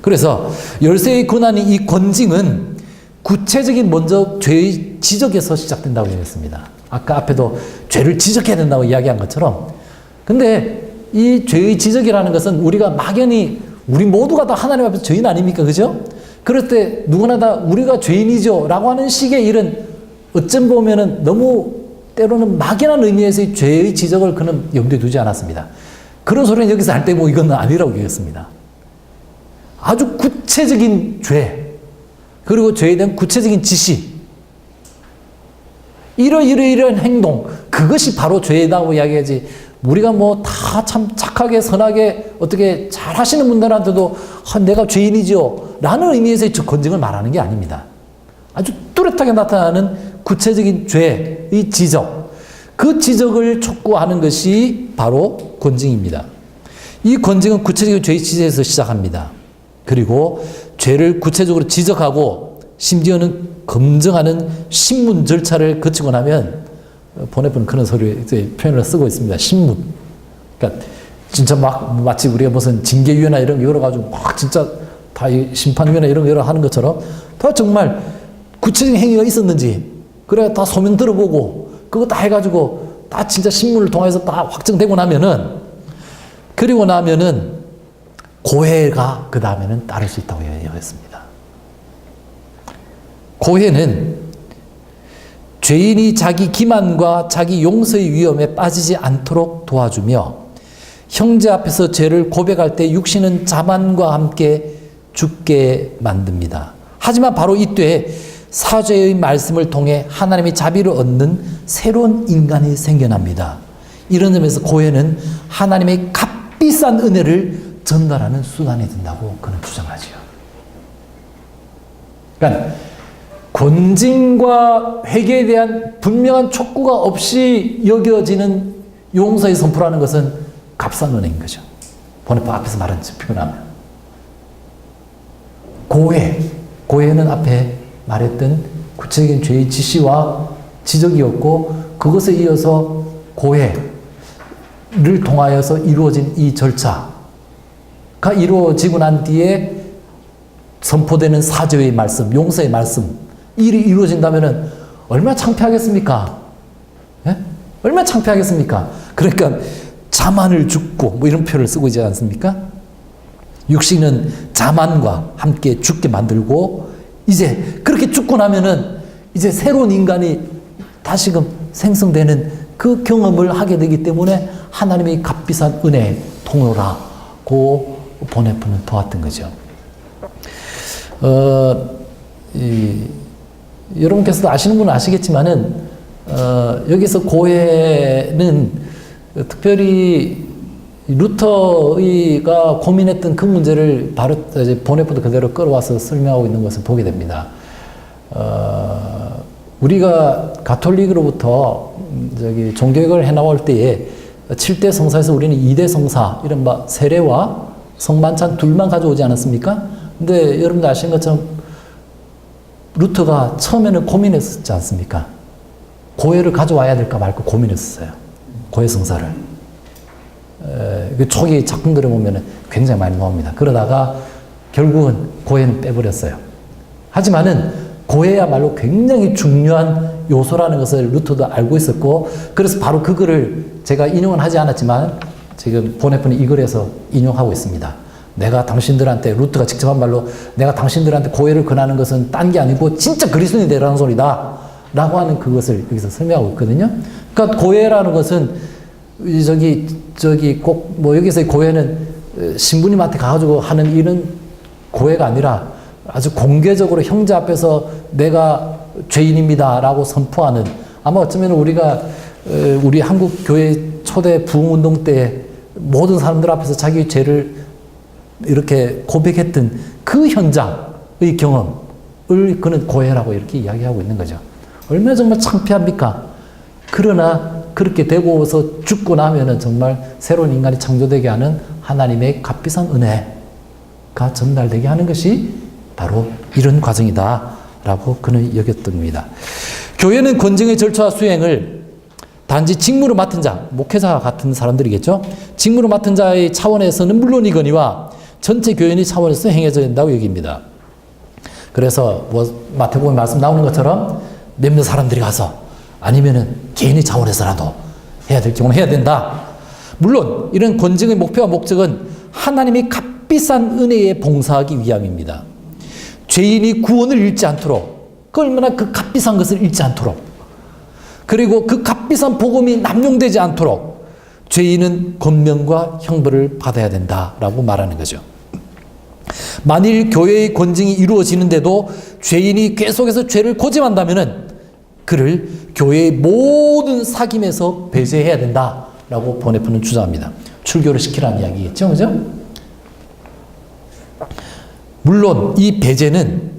그래서 열쇠의 권한이 이 권징은 구체적인 먼저 죄의 지적에서 시작된다고 여겼습니다. 아까 앞에도 죄를 지적해야 된다고 이야기한 것처럼 근데 이 죄의 지적이라는 것은 우리가 막연히 우리 모두가 다 하나님 앞에서 죄인 아닙니까? 그죠? 그럴 때 누구나 다 우리가 죄인이죠 라고 하는 식의 일은 어쩜 보면은 너무 때로는 막연한 의미에서의 죄의 지적을 그는 염두에 두지 않았습니다. 그런 소리는 여기서 할 때 뭐 이건 아니라고 얘기했습니다. 아주 구체적인 죄, 그리고 죄에 대한 구체적인 지시, 이러이러이러한 행동, 그것이 바로 죄다고 이야기하지 우리가 뭐 다 참 착하게 선하게 어떻게 잘 하시는 분들한테도 내가 죄인이죠 라는 의미에서의 권징을 말하는 게 아닙니다. 아주 뚜렷하게 나타나는 구체적인 죄의 지적, 그 지적을 촉구하는 것이 바로 권징입니다. 이 권징은 구체적인 죄의 지적에서 시작합니다. 그리고 죄를 구체적으로 지적하고 심지어는 검증하는 신문 절차를 거치고 나면 보네프는 그런 표현을 쓰고 있습니다. 신문. 그러니까 진짜 막 마치 우리가 무슨 징계위원회 이런 거 열어가지고 막 진짜 다 심판위원회 이런 거 하는 것처럼 다 정말 구체적인 행위가 있었는지 그래 다 소명 들어보고 그거 다 해가지고 다 진짜 신문을 통해서 다 확정되고 나면은 그리고 나면은 고해가 그 다음에는 따를 수 있다고 얘기했습니다. 고해는 죄인이 자기 기만과 자기 용서의 위험에 빠지지 않도록 도와주며 형제 앞에서 죄를 고백할 때 육신은 자만과 함께 죽게 만듭니다. 하지만 바로 이때 사죄의 말씀을 통해 하나님의 자비를 얻는 새로운 인간이 생겨납니다. 이런 점에서 고해는 하나님의 값비싼 은혜를 전달하는 수단이 된다고 그는 주장하지요. 그러니까 권징과 회개에 대한 분명한 촉구가 없이 여겨지는 용서의 선포라는 것은 값싼 은혜인 거죠. 보네프 앞에서 말한 표현하면 고해는 앞에 말했던 구체적인 죄의 지시와 지적이었고 그것에 이어서 고해를 통하여서 이루어진 이 절차가 이루어지고 난 뒤에 선포되는 사죄의 말씀, 용서의 말씀 일이 이루어진다면 얼마나 창피하겠습니까? 예? 얼마나 창피하겠습니까? 그러니까 자만을 죽고 뭐 이런 표현을 쓰고 있지 않습니까? 육신은 자만과 함께 죽게 만들고 이제 그렇게 죽고 나면은 이제 새로운 인간이 다시금 생성되는 그 경험을 하게 되기 때문에 하나님의 값비싼 은혜의 통로라고 보네프는 보았던 거죠. 여러분께서도 아시는 분은 아시겠지만은 여기서 고해는 특별히 루터가 고민했던 그 문제를 바로 이제 보네프도 그대로 끌어와서 설명하고 있는 것을 보게 됩니다. 우리가 가톨릭으로부터 종교개혁을 해나올 때에 7대 성사에서 우리는 2대 성사, 이런 세례와 성만찬 둘만 가져오지 않았습니까? 근데 여러분들 아시는 것처럼 루터가 처음에는 고민했었지 않습니까? 고해를 가져와야 될까 말까 고민했었어요. 고해 성사를. 그 초기 작품들을 보면 굉장히 많이 나옵니다. 그러다가 결국은 고해는 빼버렸어요. 하지만은 고해야말로 굉장히 중요한 요소라는 것을 루터도 알고 있었고, 그래서 바로 그 글을 제가 인용은 하지 않았지만 지금 보네프는 이 글에서 인용하고 있습니다. 내가 당신들한테, 루터가 직접 한 말로 내가 당신들한테 고해를 권하는 것은 딴 게 아니고 진짜 그리스도인이 되라는 소리다 라고 하는 그것을 여기서 설명하고 있거든요. 그러니까 고해라는 것은 꼭 여기서의 고해는 신부님한테 가가지고 하는 일은 고해가 아니라 아주 공개적으로 형제 앞에서 내가 죄인입니다 라고 선포하는, 아마 어쩌면 우리가 우리 한국 교회 초대 부흥운동 때 모든 사람들 앞에서 자기 죄를 이렇게 고백했던 그 현장의 경험을 그는 고해라고 이렇게 이야기하고 있는 거죠. 얼마나 정말 창피합니까? 그러나 그렇게 되고서 죽고 나면은 정말 새로운 인간이 창조되게 하는 하나님의 값비싼 은혜가 전달되게 하는 것이 바로 이런 과정이다라고 그는 여겼던 겁니다. 교회는 권징의 절차와 수행을 단지 직무로 맡은 자, 목회자 같은 사람들이겠죠. 직무로 맡은 자의 차원에서는 물론이거니와 전체 교인의 차원에서 행해져야 된다고 여깁니다. 그래서 마태복음 말씀 나오는 것처럼 몇몇 사람들이 가서 아니면은 개인의 차원에서라도 해야 될 경우는 해야 된다. 물론 이런 권징의 목표와 목적은 하나님의 값비싼 은혜에 봉사하기 위함입니다. 죄인이 구원을 잃지 않도록, 그 얼마나 그 값비싼 것을 잃지 않도록, 그리고 그 값비싼 복음이 남용되지 않도록 죄인은 권면과 형벌을 받아야 된다라고 말하는 거죠. 만일 교회의 권징이 이루어지는데도 죄인이 계속해서 죄를 고집한다면은 그를 교회의 모든 사귐에서 배제해야 된다라고 보네프는 주장합니다. 출교를 시키라는 이야기겠죠, 그죠? 물론 이 배제는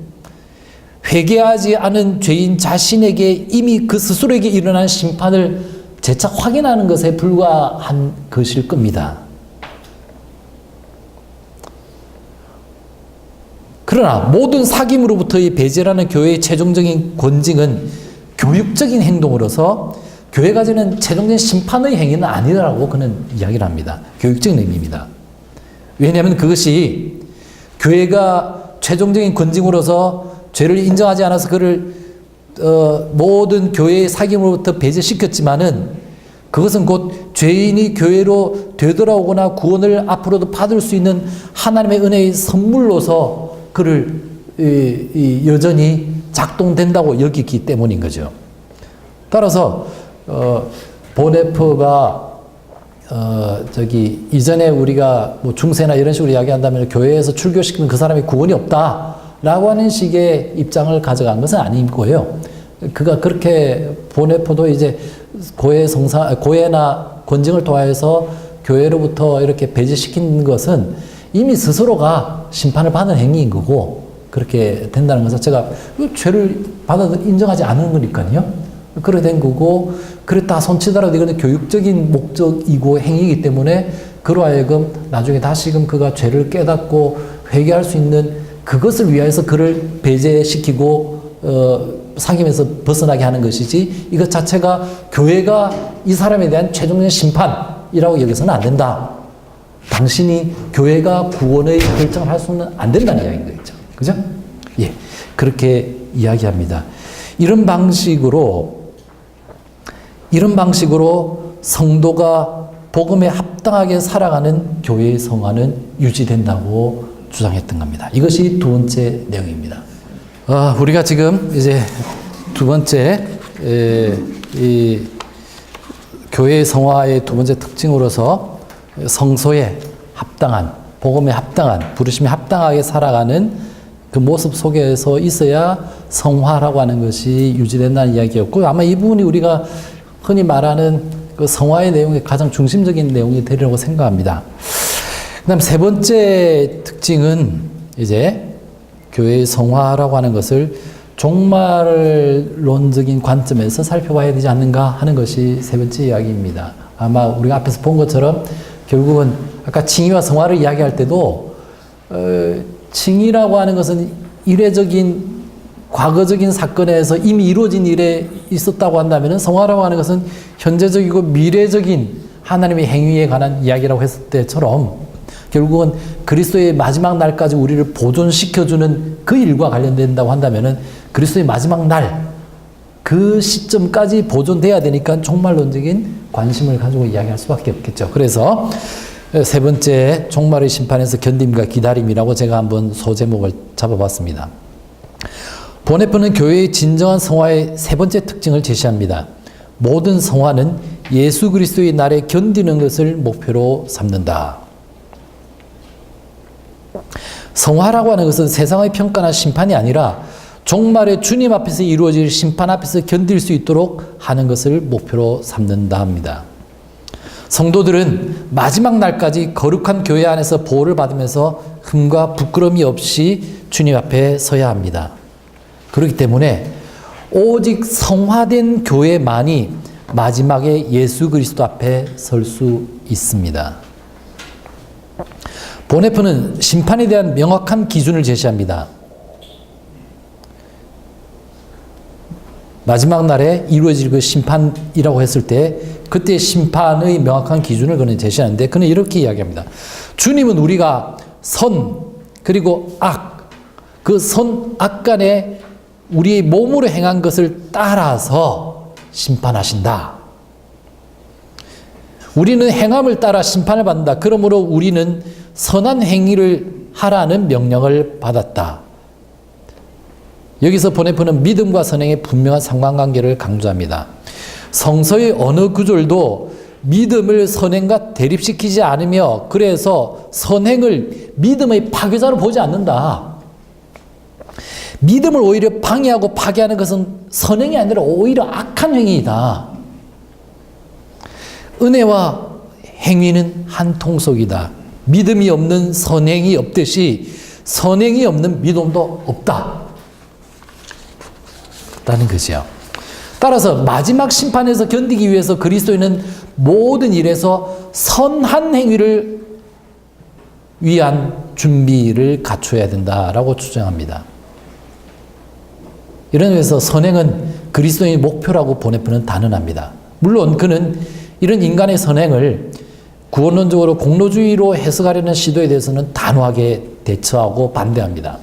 회개하지 않은 죄인 자신에게 이미 그 스스로에게 일어난 심판을 재차 확인하는 것에 불과한 것일 겁니다. 그러나 모든 사귐으로부터의 배제라는 교회의 최종적인 권징은 교육적인 행동으로서 교회가 지는 최종적인 심판의 행위는 아니라고 그는 이야기를 합니다. 교육적인 의미입니다. 왜냐하면 그것이 교회가 최종적인 권징으로서 죄를 인정하지 않아서 그를 모든 교회의 사귐으로부터 배제시켰지만은 그것은 곧 죄인이 교회로 되돌아오거나 구원을 앞으로도 받을 수 있는 하나님의 은혜의 선물로서 그를 여전히 작동된다고 여기기 때문인 거죠. 따라서 보네프가 이전에 우리가 뭐 중세나 이런 식으로 이야기한다면 교회에서 출교시키는 그 사람이 구원이 없다라고 하는 식의 입장을 가져간 것은 아니고요. 그가 그렇게 보네프도 이제 고해나 권징을 통해서 교회로부터 이렇게 배제시킨 것은 이미 스스로가 심판을 받는 행위인 거고, 그렇게 된다는 것은 제가 죄를 인정하지 않은 거니까요. 그렇게 된 거고, 그랬다 손치더라도 이거는 교육적인 목적이고 행위이기 때문에 그로 하여금 나중에 다시금 그가 죄를 깨닫고 회개할 수 있는 그것을 위해서 그를 배제시키고 사귐에서 벗어나게 하는 것이지, 이것 자체가 교회가 이 사람에 대한 최종적인 심판이라고 여기서는 안 된다. 당신이 교회가 구원의 결정을 할 수는 안 된다는 이야기인 거죠. 그죠? 예. 그렇게 이야기합니다. 이런 방식으로 성도가 복음에 합당하게 살아가는 교회의 성화는 유지된다고 주장했던 겁니다. 이것이 두 번째 내용입니다. 우리가 지금 이제 두 번째 이 교회의 성화의 두 번째 특징으로서 성소에 합당한, 복음에 합당한, 부르심에 합당하게 살아가는 그 모습 속에서 있어야 성화라고 하는 것이 유지된다는 이야기였고, 아마 이 부분이 우리가 흔히 말하는 그 성화의 내용의 가장 중심적인 내용이 되리라고 생각합니다. 그 다음 세 번째 특징은 이제 교회의 성화라고 하는 것을 종말론적인 관점에서 살펴봐야 되지 않는가 하는 것이 세 번째 이야기입니다. 아마 우리가 앞에서 본 것처럼 결국은 아까 칭의와 성화를 이야기할 때도 칭의라고 하는 것은 이례적인 과거적인 사건에서 이미 이루어진 일에 있었다고 한다면 성화라고 하는 것은 현재적이고 미래적인 하나님의 행위에 관한 이야기라고 했을 때처럼 결국은 그리스도의 마지막 날까지 우리를 보존시켜주는 그 일과 관련된다고 한다면 그리스도의 마지막 날 그 시점까지 보존돼야 되니까 종말론적인 관심을 가지고 이야기할 수밖에 없겠죠. 그래서 세 번째 종말의 심판에서 견딤과 기다림이라고 제가 한번 소제목을 잡아봤습니다. 보네프는 교회의 진정한 성화의 세 번째 특징을 제시합니다. 모든 성화는 예수 그리스도의 날에 견디는 것을 목표로 삼는다. 성화라고 하는 것은 세상의 평가나 심판이 아니라 종말의 주님 앞에서 이루어질 심판 앞에서 견딜 수 있도록 하는 것을 목표로 삼는다 합니다. 성도들은 마지막 날까지 거룩한 교회 안에서 보호를 받으면서 흠과 부끄러움이 없이 주님 앞에 서야 합니다. 그렇기 때문에 오직 성화된 교회만이 마지막에 예수 그리스도 앞에 설 수 있습니다. 보네프는 심판에 대한 명확한 기준을 제시합니다. 마지막 날에 이루어질 그 심판이라고 했을 때 그때 심판의 명확한 기준을 그는 제시하는데 그는 이렇게 이야기합니다. 주님은 우리가 선 그리고 악, 그 선, 악 간에 우리의 몸으로 행한 것을 따라서 심판하신다. 우리는 행함을 따라 심판을 받는다. 그러므로 우리는 선한 행위를 하라는 명령을 받았다. 여기서 보네프는 믿음과 선행의 분명한 상관관계를 강조합니다. 성서의 어느 구절도 믿음을 선행과 대립시키지 않으며 그래서 선행을 믿음의 파괴자로 보지 않는다. 믿음을 오히려 방해하고 파괴하는 것은 선행이 아니라 오히려 악한 행위이다. 은혜와 행위는 한 통속이다. 믿음이 없는 선행이 없듯이 선행이 없는 믿음도 없다. 라는 거죠. 따라서 마지막 심판에서 견디기 위해서 그리스도인은 모든 일에서 선한 행위를 위한 준비를 갖춰야 된다라고 주장합니다. 이런 의미에서 선행은 그리스도인의 목표라고 보네프는 단언합니다. 물론 그는 이런 인간의 선행을 구원론적으로 공로주의로 해석하려는 시도에 대해서는 단호하게 대처하고 반대합니다.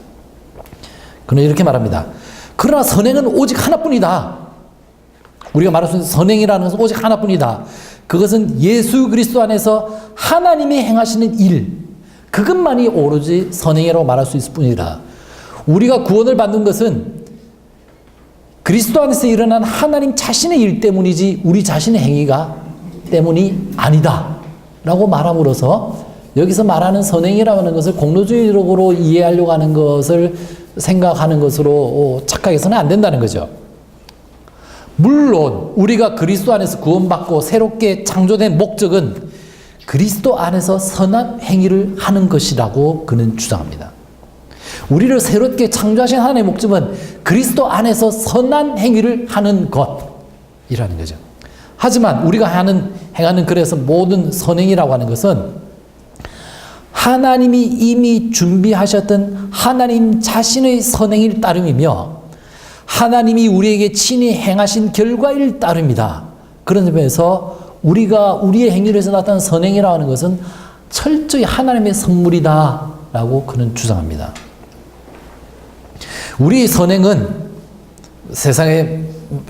그는 이렇게 말합니다. 그러나 선행은 오직 하나뿐이다. 우리가 말할 수 있는 선행이라는 것은 오직 하나뿐이다. 그것은 예수 그리스도 안에서 하나님이 행하시는 일, 그것만이 오로지 선행이라고 말할 수 있을 뿐이다. 우리가 구원을 받는 것은 그리스도 안에서 일어난 하나님 자신의 일 때문이지 우리 자신의 행위가 때문이 아니다 라고 말함으로써 여기서 말하는 선행이라는 것을 공로주의적으로 이해하려고 하는 것을 생각하는 것으로 착각해서는 안 된다는 거죠. 물론 우리가 그리스도 안에서 구원받고 새롭게 창조된 목적은 그리스도 안에서 선한 행위를 하는 것이라고 그는 주장합니다. 우리를 새롭게 창조하신 하나님의 목적은 그리스도 안에서 선한 행위를 하는 것이라는 거죠. 하지만 우리가 행하는 그래서 모든 선행이라고 하는 것은 하나님이 이미 준비하셨던 하나님 자신의 선행일 따름이며 하나님이 우리에게 친히 행하신 결과일 따름이다. 그런 점에서 우리가 우리의 행위를 해서 나타난 선행이라고 하는 것은 철저히 하나님의 선물이다 라고 그는 주장합니다. 우리의 선행은 세상에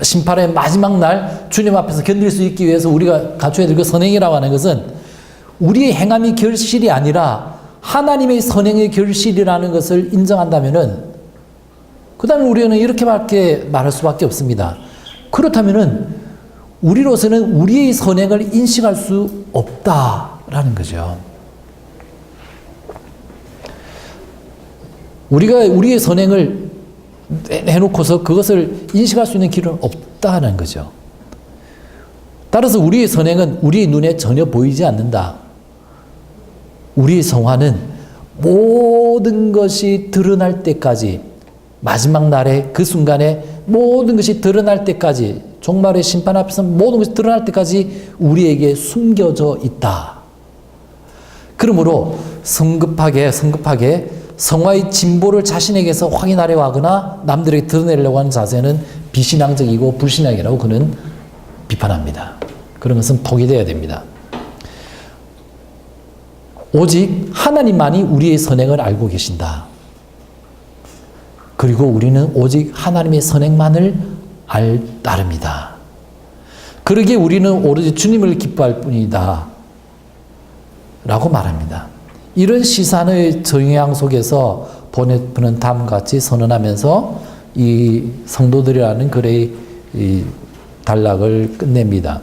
심판의 마지막 날 주님 앞에서 견딜 수 있기 위해서 우리가 갖춰야 될 그 선행이라고 하는 것은 우리의 행함이 결실이 아니라 하나님의 선행의 결실이라는 것을 인정한다면은 그 다음에 우리는 이렇게밖에 말할 수밖에 없습니다. 그렇다면은 우리로서는 우리의 선행을 인식할 수 없다라는 거죠. 우리가 우리의 선행을 해놓고서 그것을 인식할 수 있는 길은 없다는 거죠. 따라서 우리의 선행은 우리의 눈에 전혀 보이지 않는다. 우리의 성화는 모든 것이 드러날 때까지, 마지막 날에 그 순간에 모든 것이 드러날 때까지, 종말의 심판 앞에서 모든 것이 드러날 때까지 우리에게 숨겨져 있다. 그러므로 성급하게 성화의 진보를 자신에게서 확인하려고 하거나 남들에게 드러내려고 하는 자세는 비신앙적이고 불신앙이라고 그는 비판합니다. 그런 것은 포기되어야 됩니다. 오직 하나님만이 우리의 선행을 알고 계신다. 그리고 우리는 오직 하나님의 선행만을 알 따릅니다. 그러기에 우리는 오로지 주님을 기뻐할 뿐이다 라고 말합니다. 이런 시선의 정향 속에서 보네프는 다음과 같이 선언하면서 이 성도들이라는 글의 이 단락을 끝냅니다.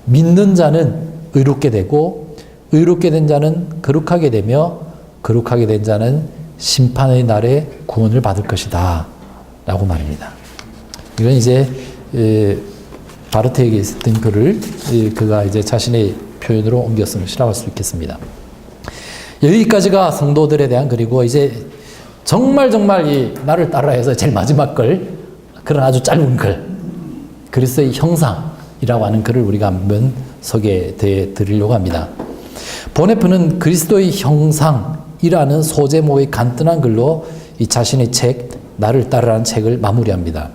믿는 자는 의롭게 되고 의롭게 된 자는 거룩하게 되며 거룩하게 된 자는 심판의 날에 구원을 받을 것이다 라고 말입니다. 이건 이제 바르트에게 있었던 글을 그가 이제 자신의 표현으로 옮겼을 것이라고 할 수 있겠습니다. 여기까지가 성도들에 대한, 그리고 이제 정말 이 나를 따라 해서 제일 마지막 글, 그런 아주 짧은 글, 그리스도의 형상이라고 하는 글을 우리가 한번 소개해 드리려고 합니다. 보네프는 그리스도의 형상이라는 소제목의 간단한 글로 이 자신의 책 나를 따르라는 책을 마무리합니다.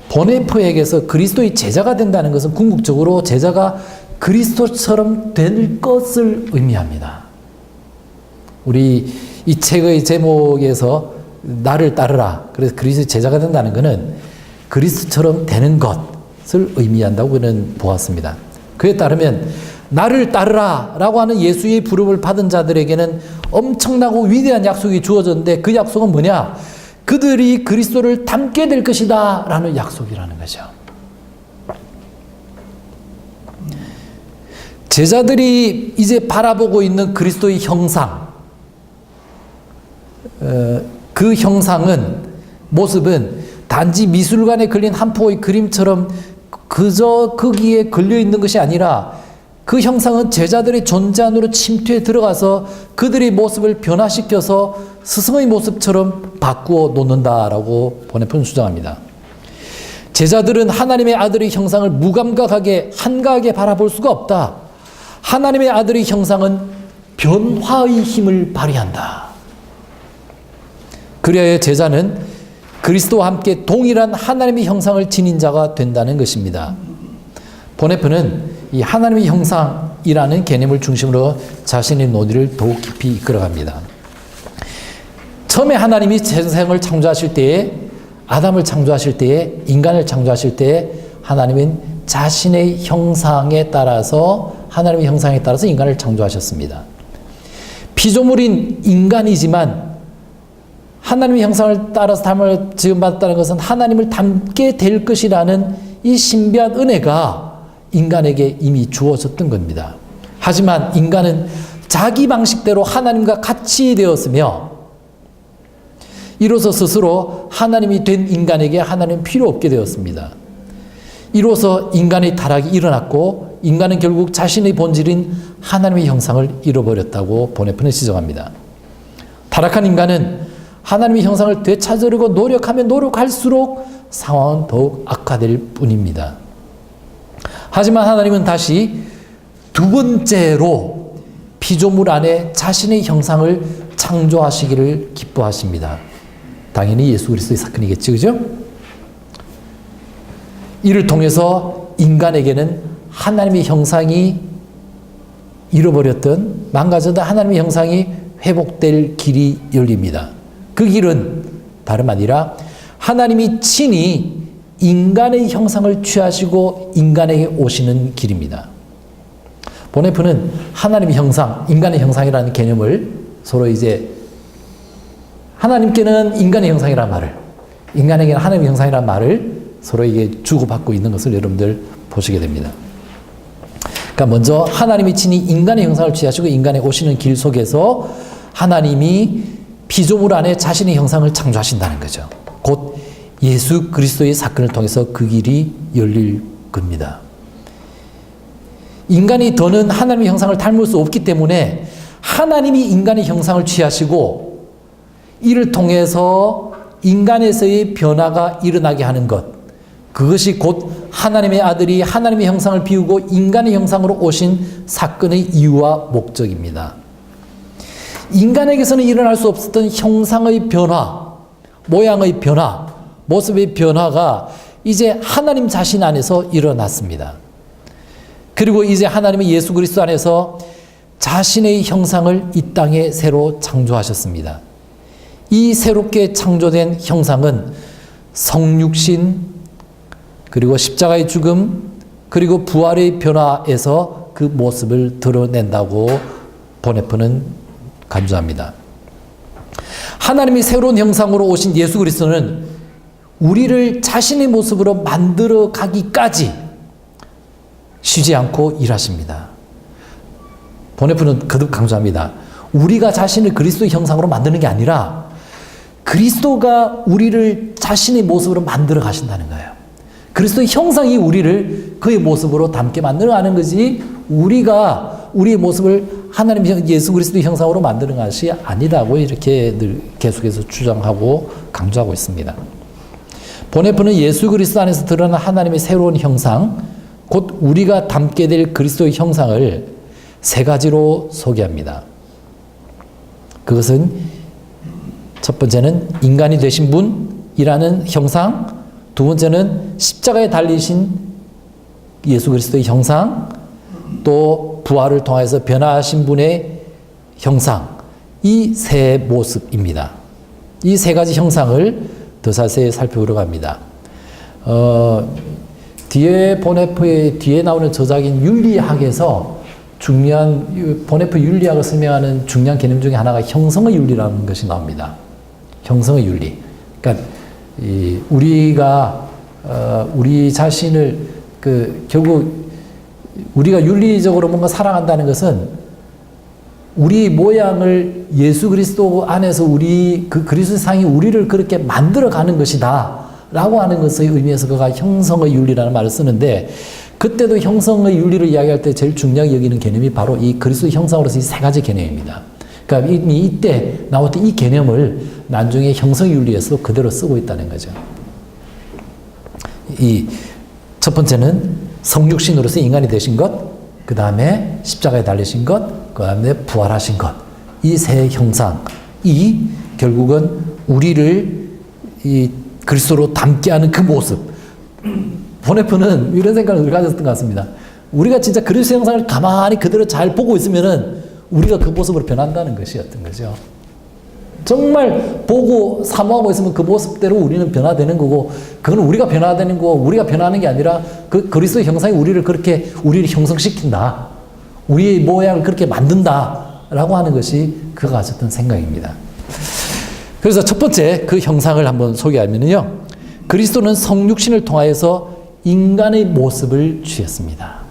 보네프에게서 그리스도의 제자가 된다는 것은 궁극적으로 제자가 그리스도처럼 될 것을 의미합니다. 우리 이 책의 제목에서 나를 따르라, 그래서 그리스도의 제자가 된다는 것은 그리스도처럼 되는 것을 의미한다고 그는 보았습니다. 그에 따르면 나를 따르라 라고 하는 예수의 부름을 받은 자들에게는 엄청나고 위대한 약속이 주어졌는데, 그 약속은 뭐냐? 그들이 그리스도를 닮게 될 것이다 라는 약속이라는 거죠. 제자들이 이제 바라보고 있는 그리스도의 형상, 그 형상은, 모습은 단지 미술관에 걸린 한 폭의 그림처럼 그저 거기에 걸려있는 것이 아니라 그 형상은 제자들의 존재 안으로 침투해 들어가서 그들의 모습을 변화시켜서 스승의 모습처럼 바꾸어 놓는다라고 보네프는 주장합니다. 제자들은 하나님의 아들의 형상을 무감각하게 한가하게 바라볼 수가 없다. 하나님의 아들의 형상은 변화의 힘을 발휘한다. 그래야 제자는 그리스도와 함께 동일한 하나님의 형상을 지닌 자가 된다는 것입니다. 보네프는 이 하나님의 형상이라는 개념을 중심으로 자신의 논의를 더욱 깊이 이끌어갑니다. 처음에 하나님이 세상을 창조하실 때에, 아담을 창조하실 때에, 인간을 창조하실 때에 하나님은 자신의 형상에 따라서, 하나님의 형상에 따라서 인간을 창조하셨습니다. 피조물인 인간이지만 하나님의 형상을 따라서 닮을 지음받았다는 것은 하나님을 닮게 될 것이라는 이 신비한 은혜가 인간에게 이미 주어졌던 겁니다. 하지만 인간은 자기 방식대로 하나님과 같이 되었으며, 이로써 스스로 하나님이 된 인간에게 하나님은 필요 없게 되었습니다. 이로써 인간의 타락이 일어났고, 인간은 결국 자신의 본질인 하나님의 형상을 잃어버렸다고 보네프는 지적합니다. 타락한 인간은 하나님의 형상을 되찾으려고 노력하면 노력할수록 상황은 더욱 악화될 뿐입니다. 하지만 하나님은 다시 두 번째로 피조물 안에 자신의 형상을 창조하시기를 기뻐하십니다. 당연히 예수 그리스도의 사건이겠죠, 그죠? 이를 통해서 인간에게는 하나님의 형상이 잃어버렸던, 망가졌던 하나님의 형상이 회복될 길이 열립니다. 그 길은 다름 아니라 하나님이 친히 인간의 형상을 취하시고 인간에게 오시는 길입니다. 보네프는 하나님의 형상, 인간의 형상이라는 개념을 서로 이제 하나님께는 인간의 형상이라는 말을, 인간에게는 하나님의 형상이라는 말을 서로 이게 주고받고 있는 것을 여러분들 보시게 됩니다. 그러니까 먼저 하나님이 친히 인간의 형상을 취하시고 인간에 오시는 길 속에서 하나님이 피조물 안에 자신의 형상을 창조하신다는 거죠. 곧 예수 그리스도의 사건을 통해서 그 길이 열릴 겁니다. 인간이 더는 하나님의 형상을 닮을 수 없기 때문에 하나님이 인간의 형상을 취하시고 이를 통해서 인간에서의 변화가 일어나게 하는 것, 그것이 곧 하나님의 아들이 하나님의 형상을 비우고 인간의 형상으로 오신 사건의 이유와 목적입니다. 인간에게서는 일어날 수 없었던 형상의 변화, 모양의 변화, 모습의 변화가 이제 하나님 자신 안에서 일어났습니다. 그리고 이제 하나님의 예수 그리스도 안에서 자신의 형상을 이 땅에 새로 창조하셨습니다. 이 새롭게 창조된 형상은 성육신, 그리고 십자가의 죽음, 그리고 부활의 변화에서 그 모습을 드러낸다고 보네프는 간주합니다. 하나님이 새로운 형상으로 오신 예수 그리스도는 우리를 자신의 모습으로 만들어 가기까지 쉬지 않고 일하십니다. 보네프는 거듭 강조합니다. 우리가 자신을 그리스도의 형상으로 만드는 게 아니라 그리스도가 우리를 자신의 모습으로 만들어 가신다는 거예요. 그리스도의 형상이 우리를 그의 모습으로 닮게 만들어 가는 거지, 우리가 우리의 모습을 하나님 예수 그리스도의 형상으로 만드는 것이 아니라고 이렇게 늘 계속해서 주장하고 강조하고 있습니다. 보네프는 예수 그리스도 안에서 드러난 하나님의 새로운 형상, 곧 우리가 닮게 될 그리스도의 형상을 세 가지로 소개합니다. 그것은 첫 번째는 인간이 되신 분이라는 형상, 두 번째는 십자가에 달리신 예수 그리스도의 형상, 또 부활을 통해서 변화하신 분의 형상, 이 세 모습입니다. 이 세 가지 형상을 더 자세히 살펴보려고 합니다. 뒤에 보네프의 뒤에 나오는 저작인 윤리학에서 중요한 보네프 윤리학을 설명하는 중요한 개념 중에 하나가 형성의 윤리라는 것이 나옵니다. 형성의 윤리. 그러니까 우리가 우리 자신을 결국 우리가 윤리적으로 뭔가 사랑한다는 것은 우리 모양을 예수 그리스도 안에서 우리 그 그리스도 상이 우리를 그렇게 만들어가는 것이다 라고 하는 것의 의미에서 그가 형성의 윤리라는 말을 쓰는데, 그때도 형성의 윤리를 이야기할 때 제일 중요하게 여기는 개념이 바로 이 그리스도 형상으로서 이 세 가지 개념입니다. 그러니까 이미 이때 나왔던 이 개념을 나중에 형성의 윤리에서 그대로 쓰고 있다는 거죠. 이 첫 번째는 성육신으로서 인간이 되신 것, 그 다음에 십자가에 달리신 것, 그 다음에 부활하신 것, 이 세 형상이 결국은 우리를 이 그리스도로 닮게 하는 그 모습. 보네프는 이런 생각을 가졌던 것 같습니다. 우리가 진짜 그리스도 형상을 가만히 그대로 잘 보고 있으면은 우리가 그 모습으로 변한다는 것이었던 거죠. 정말 보고 사모하고 있으면 그 모습대로 우리는 변화되는 거고, 그건 우리가 변화되는 거고, 우리가 변하는 게 아니라 그 그리스도의 형상이 우리를 형성시킨다. 우리의 모양을 그렇게 만든다라고 하는 것이 그가 가졌던 생각입니다. 그래서 첫 번째 그 형상을 한번 소개하면요. 그리스도는 성육신을 통하여서 인간의 모습을 취했습니다.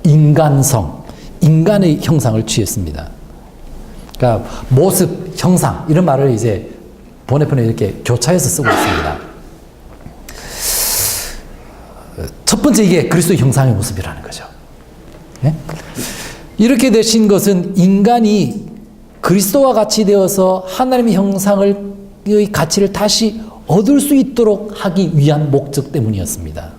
인간성, 인간의 형상을 취했습니다. 그러니까 모습, 형상 이런 말을 이제 보네프는 이렇게 교차해서 쓰고 있습니다. 첫 번째 이게 그리스도의 형상의 모습이라는 거죠. 네? 이렇게 되신 것은 인간이 그리스도와 같이 되어서 하나님의 형상의 가치를 다시 얻을 수 있도록 하기 위한 목적 때문이었습니다.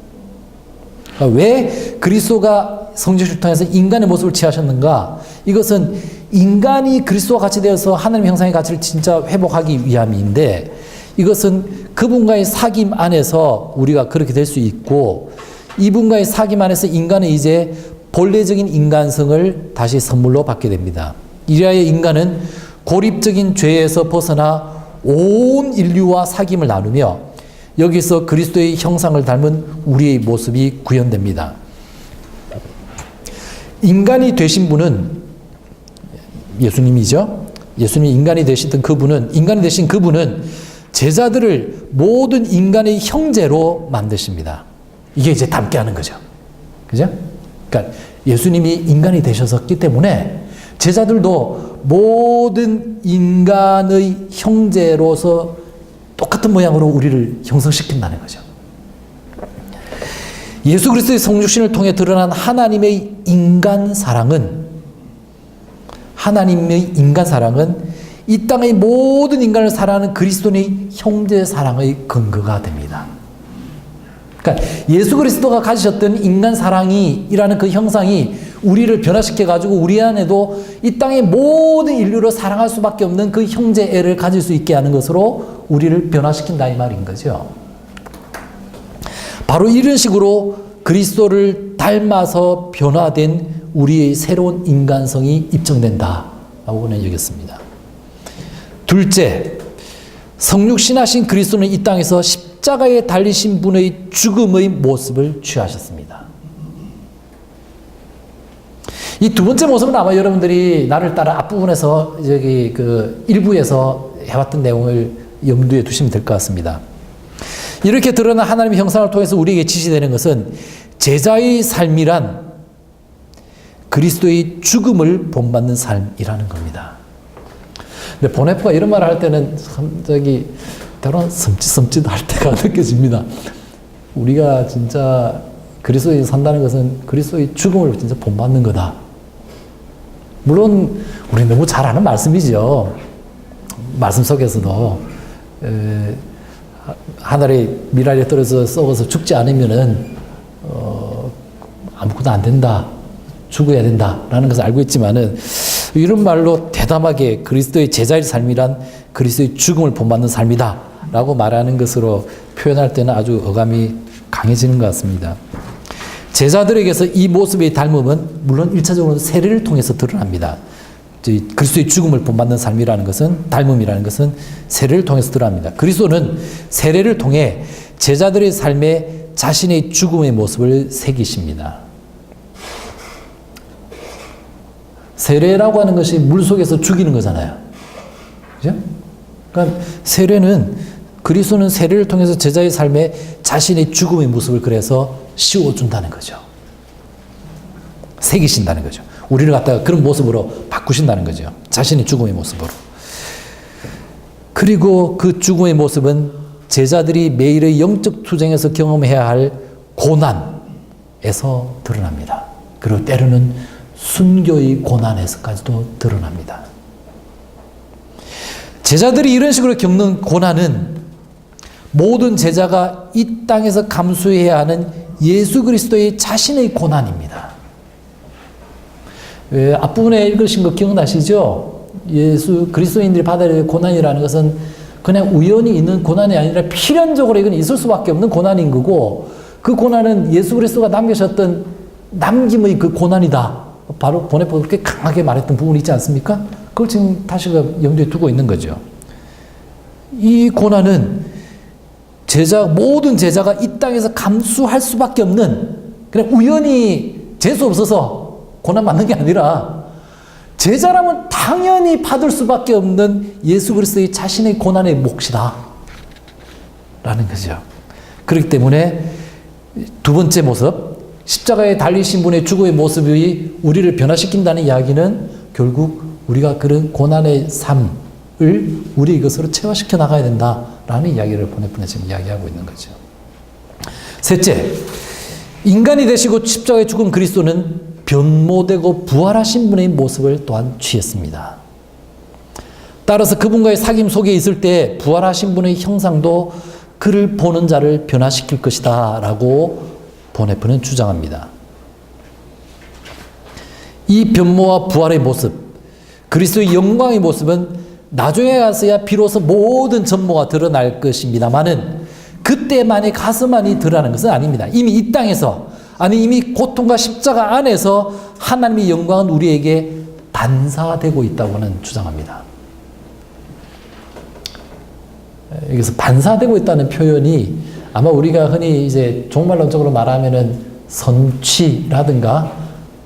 그러니까 왜 그리스도가 성육신을 통해서 인간의 모습을 취하셨는가? 이것은 인간이 그리스도와 같이 되어서 하나님의 형상의 가치를 진짜 회복하기 위함인데, 이것은 그분과의 사귐 안에서 우리가 그렇게 될 수 있고, 이분과의 사귐 안에서 인간은 이제 본래적인 인간성을 다시 선물로 받게 됩니다. 이래야 인간은 고립적인 죄에서 벗어나 온 인류와 사귐을 나누며 여기서 그리스도의 형상을 닮은 우리의 모습이 구현됩니다. 인간이 되신 분은 예수님이죠. 예수님이 인간이 되신 그분은 제자들을 모든 인간의 형제로 만드십니다. 이게 이제 닮게 하는 거죠. 그죠? 그러니까 예수님이 인간이 되셨기 때문에 제자들도 모든 인간의 형제로서 똑같은 모양으로 우리를 형성시킨다는 거죠. 예수 그리스도의 성육신을 통해 드러난 하나님의 인간 사랑은 이 땅의 모든 인간을 사랑하는 그리스도의 형제 사랑의 근거가 됩니다. 그러니까 예수 그리스도가 가지셨던 인간 사랑이라는 그 형상이 우리를 변화시켜 가지고 우리 안에도 이 땅의 모든 인류를 사랑할 수밖에 없는 그 형제애를 가질 수 있게 하는 것으로 우리를 변화시킨다 이 말인 거죠. 바로 이런 식으로 그리스도를 닮아서 변화된 우리의 새로운 인간성이 입증된다라고 저는 여겼습니다. 둘째, 성육신하신 그리스도는 이 땅에서 십자가에 달리신 분의 죽음의 모습을 취하셨습니다. 이 두 번째 모습은 아마 여러분들이 나를 따라 앞부분에서 저기 그 일부에서 해왔던 내용을 염두에 두시면 될 것 같습니다. 이렇게 드러난 하나님의 형상을 통해서 우리에게 지시되는 것은 제자의 삶이란 그리스도의 죽음을 본받는 삶이라는 겁니다. 근데 보네프가 이런 말을 할 때는 때로는 섬찟할 때가 느껴집니다. 우리가 진짜 그리스도에 산다는 것은 그리스도의 죽음을 진짜 본받는 거다. 물론 우리 너무 잘 아는 말씀이죠. 말씀 속에서도 하늘의 미랄에 떨어져 썩어서 죽지 않으면은 아무것도 안 된다. 죽어야 된다라는 것을 알고 있지만은 이런 말로 대담하게 그리스도의 제자의 삶이란 그리스도의 죽음을 본받는 삶이다라고 말하는 것으로 표현할 때는 아주 어감이 강해지는 것 같습니다. 제자들에게서 이 모습의 닮음은 물론 1차적으로는 세례를 통해서 드러납니다. 그리스도의 죽음을 본받는 삶이라는 것은, 닮음이라는 것은 세례를 통해서 드러납니다. 그리스도는 세례를 통해 제자들의 삶에 자신의 죽음의 모습을 새기십니다. 세례라고 하는 것이 물속에서 죽이는 거잖아요. 그죠? 그러니까 그리스도는 세례를 통해서 제자의 삶에 자신의 죽음의 모습을 그래서 씌워준다는 거죠. 새기신다는 거죠. 우리를 갖다가 그런 모습으로 바꾸신다는 거죠. 자신의 죽음의 모습으로. 그리고 그 죽음의 모습은 제자들이 매일의 영적 투쟁에서 경험해야 할 고난에서 드러납니다. 그리고 때로는 순교의 고난에서까지도 드러납니다. 제자들이 이런 식으로 겪는 고난은 모든 제자가 이 땅에서 감수해야 하는 예수 그리스도의 자신의 고난입니다. 앞부분에 읽으신 거 기억나시죠? 예수 그리스도인들이 받아야 될 고난이라는 것은 그냥 우연히 있는 고난이 아니라 필연적으로 이건 있을 수밖에 없는 고난인 거고, 그 고난은 예수 그리스도가 남기셨던 남김의 그 고난이다. 바로 보네포가 그렇게 강하게 말했던 부분이 있지 않습니까? 그걸 지금 다시 염두에 두고 있는 거죠. 이 고난은 모든 제자가 이 땅에서 감수할 수밖에 없는, 그냥 우연히 재수 없어서 고난 받는 게 아니라 제자라면 당연히 받을 수밖에 없는 예수 그리스도의 자신의 고난의 몫이다 라는 거죠. 그렇기 때문에 두 번째 모습, 십자가에 달리신 분의 죽음의 모습이 우리를 변화시킨다는 이야기는 결국 우리가 그런 고난의 삶을 우리 것으로 체화시켜 나가야 된다라는 이야기를 보네프는 지금 이야기하고 있는 거죠. 셋째, 인간이 되시고 십자가에 죽은 그리스도는 변모되고 부활하신 분의 모습을 또한 취했습니다. 따라서 그분과의 사귐 속에 있을 때 부활하신 분의 형상도 그를 보는 자를 변화시킬 것이다 라고 보네프는 주장합니다. 이 변모와 부활의 모습, 그리스도의 영광의 모습은 나중에 가서야 비로소 모든 전모가 드러날 것입니다만은 그때만이 가서만이 드러나는 것은 아닙니다. 이미 이 땅에서, 아니 이미 고통과 십자가 안에서 하나님의 영광은 우리에게 반사되고 있다고는 주장합니다. 여기서 반사되고 있다는 표현이 아마 우리가 흔히 이제 종말론적으로 말하면은 선취라든가,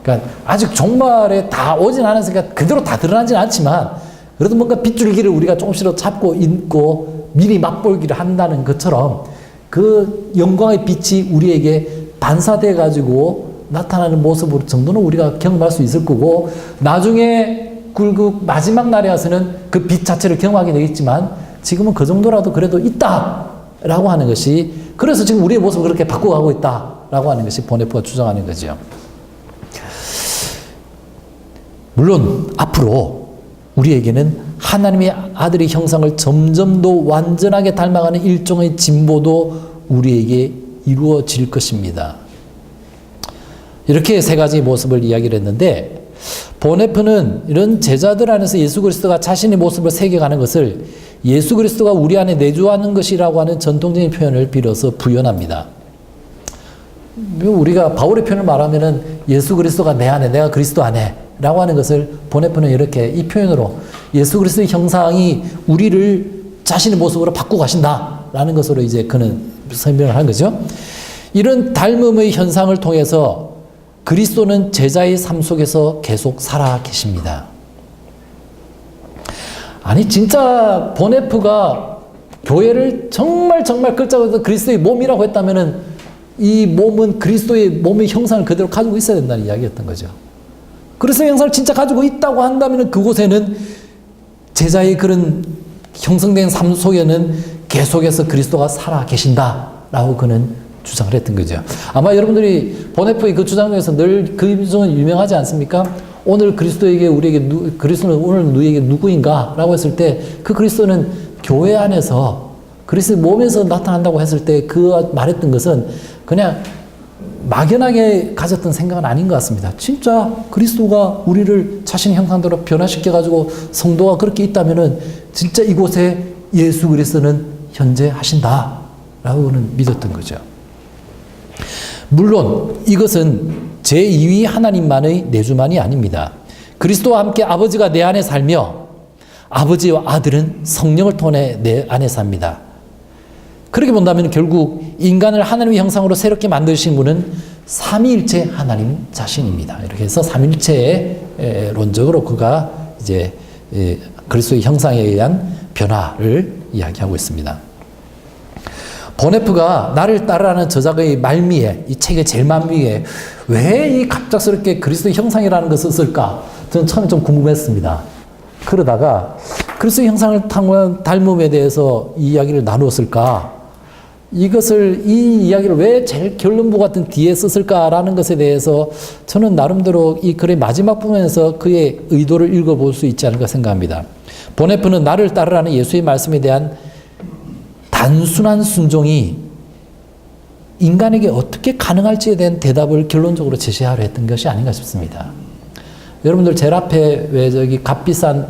그러니까 아직 종말에 다 오진 않았으니까 그대로 다 드러나진 않지만 그래도 뭔가 빗줄기를 우리가 조금씩이라도 잡고 있고 미리 맛보기를 한다는 것처럼 그 영광의 빛이 우리에게 반사돼 가지고 나타나는 모습으로 정도는 우리가 경험할 수 있을 거고, 나중에 그 마지막 날에 와서는 그 빛 자체를 경험하게 되겠지만 지금은 그 정도라도 그래도 있다라고 하는 것이, 그래서 지금 우리의 모습을 그렇게 바꿔가고 있다라고 하는 것이 보네프가 주장하는 거죠. 물론 앞으로 우리에게는 하나님의 아들의 형상을 점점 더 완전하게 닮아가는 일종의 진보도 우리에게 이루어질 것입니다. 이렇게 세 가지 모습을 이야기를 했는데, 보네프는 이런 제자들 안에서 예수 그리스도가 자신의 모습을 새겨가는 것을 예수 그리스도가 우리 안에 내주하는 것이라고 하는 전통적인 표현을 빌어서 부연합니다. 우리가 바울의 표현을 말하면은 예수 그리스도가 내 안에, 내가 그리스도 안에 라고 하는 것을 보네프는 이렇게 이 표현으로 예수 그리스도의 형상이 우리를 자신의 모습으로 바꾸고 가신다라는 것으로 이제 그는 설명을 한 거죠. 이런 닮음의 현상을 통해서 그리스도는 제자의 삶 속에서 계속 살아 계십니다. 아니 진짜 보네프가 교회를 정말 글자로 그리스도의 몸이라고 했다면은 이 몸은 그리스도의 몸의 형상을 그대로 가지고 있어야 된다는 이야기였던 거죠. 그리스도의 형상을 진짜 가지고 있다고 한다면은 그곳에는 제자의 그런 형성된 삶 속에는 계속해서 그리스도가 살아 계신다라고 그는 주장을 했던 거죠. 아마 여러분들이 보네프의 그 주장 중에서 늘 그 주장은 유명하지 않습니까? 오늘 그리스도에게 우리에게 그리스도는 오늘 누구에게 누구인가? 라고 했을 때 그 그리스도는 교회 안에서 그리스도의 몸에서 나타난다고 했을 때 그 말했던 것은 그냥 막연하게 가졌던 생각은 아닌 것 같습니다. 진짜 그리스도가 우리를 자신의 형상대로 변화시켜가지고 성도가 그렇게 있다면은 진짜 이곳에 예수 그리스도는 현재 하신다 라고는 믿었던 거죠. 물론 이것은 제2위 하나님만의 내주만이 아닙니다. 그리스도와 함께 아버지가 내 안에 살며 아버지와 아들은 성령을 통해 내 안에 삽니다. 그렇게 본다면 결국 인간을 하나님의 형상으로 새롭게 만드신 분은 삼위일체 하나님 자신입니다. 이렇게 해서 삼위일체의 론적으로 그가 이제 그리스도의 형상에 의한 변화를 이야기하고 있습니다. 보네프가 나를 따르라는 저작의 말미에, 이 책의 제일 말미에 왜 이 갑작스럽게 그리스도의 형상이라는 것을 쓸까? 저는 처음에 좀 궁금했습니다. 그러다가 그리스도의 형상을 닮음에 대해서 이 이야기를 나누었을까? 이것을, 이 이야기를 왜 제일 결론부 같은 뒤에 썼을까라는 것에 대해서 저는 나름대로 이 글의 마지막 부분에서 그의 의도를 읽어볼 수 있지 않을까 생각합니다. 보네프는 나를 따르라는 예수의 말씀에 대한 단순한 순종이 인간에게 어떻게 가능할지에 대한 대답을 결론적으로 제시하려 했던 것이 아닌가 싶습니다. 여러분들 제일 앞에 왜 저기 값비싼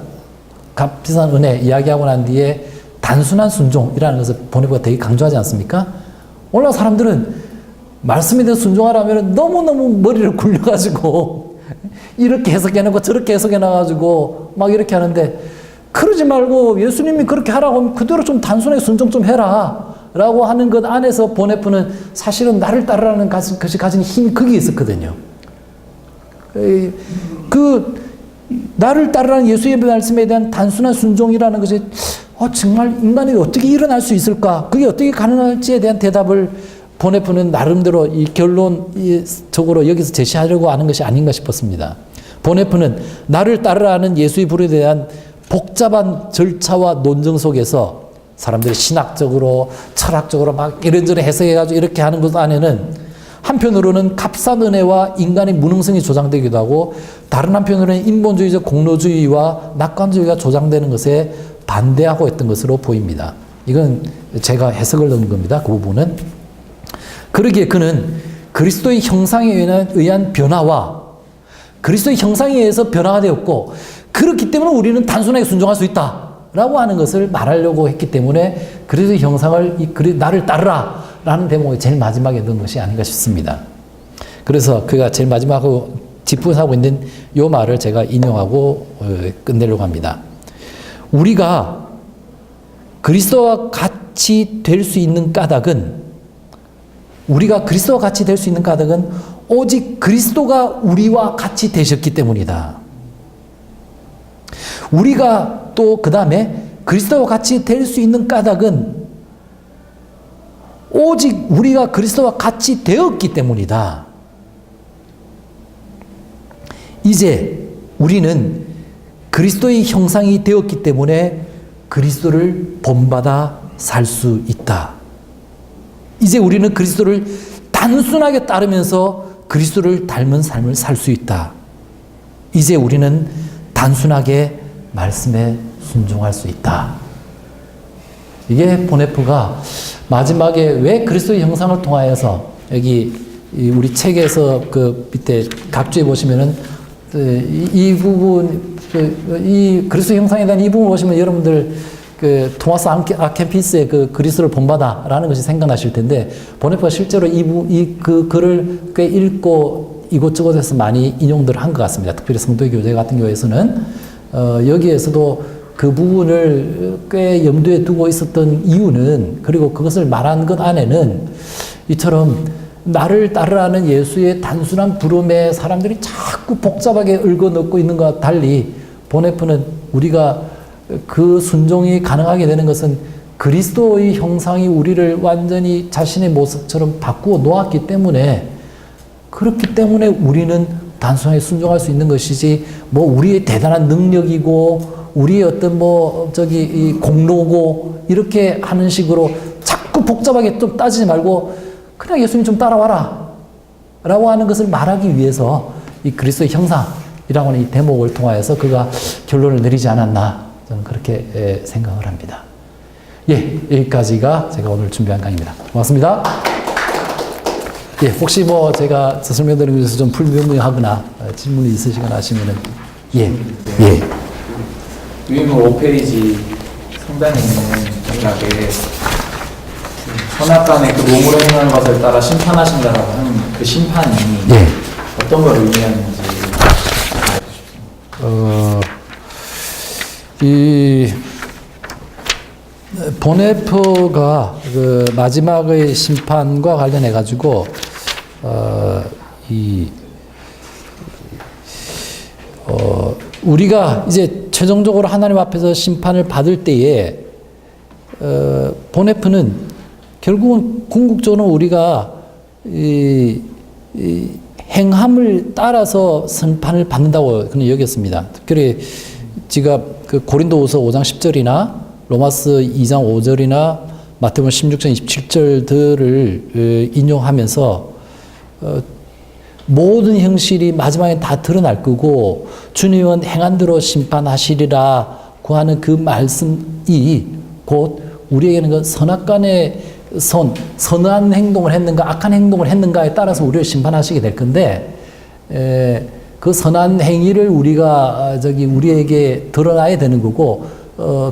은혜 이야기하고 난 뒤에 단순한 순종이라는 것을 보네프가 되게 강조하지 않습니까? 오늘 사람들은 말씀에 대해서 순종하라면 너무너무 머리를 굴려가지고 이렇게 해석해놓고 저렇게 해석해놔가지고 막 이렇게 하는데, 그러지 말고 예수님이 그렇게 하라고 하면 그대로 좀 단순하게 순종 좀 해라 라고 하는 것 안에서 보네프는 사실은 나를 따르라는 것이 가진 힘이 거기에 있었거든요. 그 나를 따르라는 예수의 말씀에 대한 단순한 순종이라는 것이 정말 인간이 어떻게 일어날 수 있을까? 그게 어떻게 가능할지에 대한 대답을 보네프는 나름대로 이 결론적으로 여기서 제시하려고 하는 것이 아닌가 싶었습니다. 보네프는 나를 따르라는 예수의 부름에 대한 복잡한 절차와 논쟁 속에서 사람들이 신학적으로 철학적으로 막 이런저런 해석해가지고 이렇게 하는 것 안에는 한편으로는 값싼 은혜와 인간의 무능성이 조장되기도 하고, 다른 한편으로는 인본주의적 공로주의와 낙관주의가 조장되는 것에 반대하고 있던 것으로 보입니다. 이건 제가 해석을 넣은 겁니다. 그 부분은. 그러기에 그는 그리스도의 형상에 의한 변화와 그리스도의 형상에 의해서 변화가 되었고, 그렇기 때문에 우리는 단순하게 순종할 수 있다라고 하는 것을 말하려고 했기 때문에 그리스도의 형상을 나를 따르라 라는 대목이 제일 마지막에 넣은 것이 아닌가 싶습니다. 그래서 그가 제일 마지막으로 짚어하고 있는 이 말을 제가 인용하고 끝내려고 합니다. 우리가 그리스도와 같이 될 수 있는 까닭은, 우리가 그리스도와 같이 될 수 있는 까닭은 오직 그리스도가 우리와 같이 되셨기 때문이다. 우리가 또 그 다음에 그리스도와 같이 될 수 있는 까닭은 오직 우리가 그리스도와 같이 되었기 때문이다. 이제 우리는 그리스도의 형상이 되었기 때문에 그리스도를 본받아 살 수 있다. 이제 우리는 그리스도를 단순하게 따르면서 그리스도를 닮은 삶을 살 수 있다. 이제 우리는 단순하게 말씀에 순종할 수 있다. 이게 보네프가 마지막에 왜 그리스도의 형상을 통하여서, 여기 우리 책에서 그 밑에 각주에 보시면은 이 부분, 이 그리스도 형상에 대한 이 부분 보시면 여러분들 그 토마스 아켄피스의 그 그리스도를 본받아라는 것이 생각나실 텐데, 보네프가 실제로 그 글을 꽤 읽고 이곳저곳에서 많이 인용들을 한 것 같습니다. 특별히 성도의 교제 같은 경우에서는 여기에서도 그 부분을 꽤 염두에 두고 있었던 이유는, 그리고 그것을 말한 것 안에는 이처럼 나를 따르라는 예수의 단순한 부름에 사람들이 자꾸 복잡하게 얽어넣고 있는 것과 달리, 보네프는 우리가 그 순종이 가능하게 되는 것은 그리스도의 형상이 우리를 완전히 자신의 모습처럼 바꾸어 놓았기 때문에, 그렇기 때문에 우리는 단순하게 순종할 수 있는 것이지, 뭐 우리의 대단한 능력이고 우리의 어떤 이 공로고 이렇게 하는 식으로 자꾸 복잡하게 좀 따지지 말고 그냥 예수님 좀 따라와라 라고 하는 것을 말하기 위해서 이 그리스도의 형상이라고 하는 이 대목을 통하여서 그가 결론을 내리지 않았나, 저는 그렇게 생각을 합니다. 예, 여기까지가 제가 오늘 준비한 강의입니다. 고맙습니다. 예, 혹시 제가 설명드린 것에서 좀 불분명하거나 질문이 있으시거나 하시면은, 예. 유인물 5페이지 상단에 있는 맥락에 선악간의 그 몸으로 행하는 것을 따라 심판하신다라고 하는 그 심판이 어떤 걸 의미하는지 이 보네프가 그 마지막의 심판과 관련해 가지고 우리가 이제 최종적으로 하나님 앞에서 심판을 받을 때에 보네프는 결국은 궁극적으로 우리가 이 행함을 따라서 심판을 받는다고 그는 여겼습니다. 특별히 제가 그 고린도후서 5장 10절이나 로마서 2장 5절이나 마태복음 16장 27절들을 인용하면서 모든 형실이 마지막에 다 드러날 거고 주님은 행한 대로 심판하시리라고 하는 그 말씀이 곧 우리에게는 그 선악간의 선한 행동을 했는가 악한 행동을 했는가에 따라서 우리를 심판하시게 될 건데, 그 선한 행위를 우리가 우리에게 드러나야 되는 거고,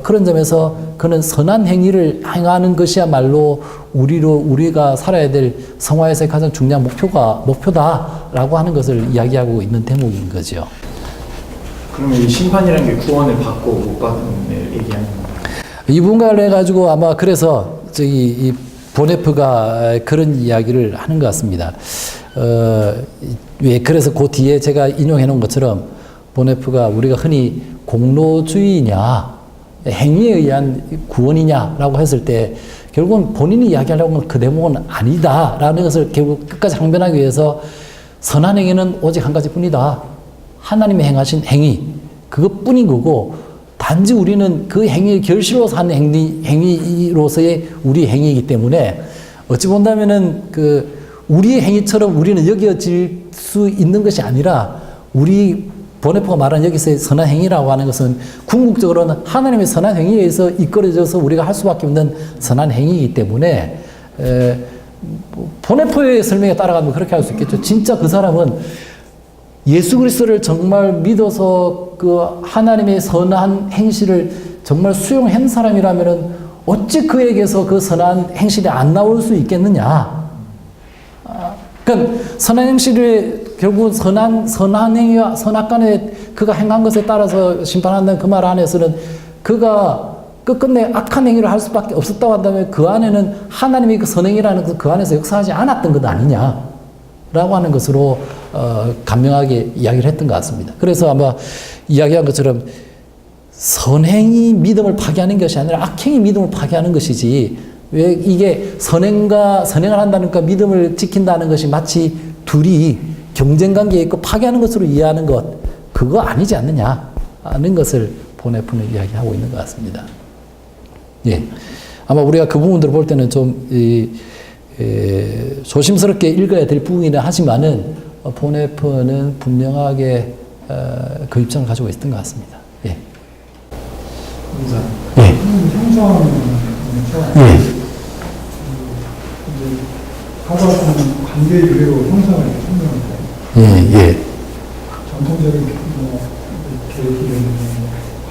그런 점에서 그는 선한 행위를 행하는 것이야말로 우리가 살아야 될 성화에서의 가장 중요한 목표다라고 하는 것을 이야기하고 있는 대목인 거죠. 그러면 이 심판이라는 게 구원을 받고 못 받는 걸 얘기하는 건가요? 이 부분을 해가지고 아마 그래서 이 보네프가 그런 이야기를 하는 것 같습니다. 그래서 그 뒤에 제가 인용해 놓은 것처럼 보네프가 우리가 흔히 공로주의냐 행위에 의한 구원이냐라고 했을 때 결국은 본인이 이야기하려고 하는 그 대목은 아니다라는 것을 결국 끝까지 항변하기 위해서 선한 행위는 오직 한 가지뿐이다. 하나님이 행하신 행위 그것뿐인 거고, 단지 우리는 그 행위의 결실로서 하는 행위로서의 우리 행위이기 때문에 어찌 본다면은 우리의 행위처럼 우리는 여겨질 수 있는 것이 아니라, 우리 보네프가 말한 여기서의 선한 행위라고 하는 것은 궁극적으로는 하나님의 선한 행위에 의해서 이끌어져서 우리가 할 수밖에 없는 선한 행위이기 때문에, 보네프의 설명에 따라가면 그렇게 할 수 있겠죠. 진짜 그 사람은 예수 그리스도를 정말 믿어서 그 하나님의 선한 행실을 정말 수용한 사람이라면은 어찌 그에게서 그 선한 행실이 안 나올 수 있겠느냐. 그러니까 선한 행실을 결국 선한 행위와 선악간에 그가 행한 것에 따라서 심판한다는 그 말 안에서는 그가 끝끝내 악한 행위를 할 수밖에 없었다고 한다면 그 안에는 하나님의 그 선행이라는 그 안에서 역사하지 않았던 것 아니냐라고 하는 것으로 간명하게 이야기를 했던 것 같습니다. 그래서 아마 이야기한 것처럼 선행이 믿음을 파괴하는 것이 아니라 악행이 믿음을 파괴하는 것이지, 왜 이게 선행을 한다니까 믿음을 지킨다는 것이 마치 둘이 경쟁 관계에 있고 파괴하는 것으로 이해하는 것, 그거 아니지 않느냐 하는 것을 보네프는 이야기하고 있는 것 같습니다. 예. 아마 우리가 그 부분들을 볼 때는 좀 조심스럽게 읽어야 될 부분이긴 하지만은 보네프는 분명하게 그 입장을 가지고 있었던 것 같습니다. 예. 예. 형상에서 예. 이제 가져왔던 관계 유래로 형상을 설명하는데 예. 예. 전통적인 계획이나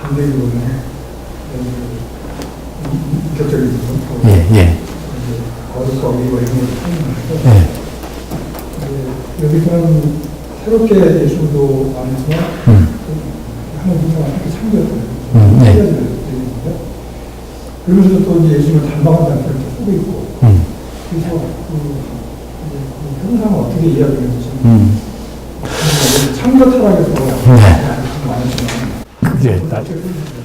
관계 유래는 인격적인 부분, 예. 예. 거듭과 의와 이런 걸 설명하는데 예. 여기서는 새롭게 예술도 안에서 하는 형상을 이렇게 참고했거든요. 네. 그러면서 또 이제 예수님을 닮아간다는 표현을 쓰고 있고, 그래서 그 형상을 어떻게 이해하게 될지, 창조 타락에서 그게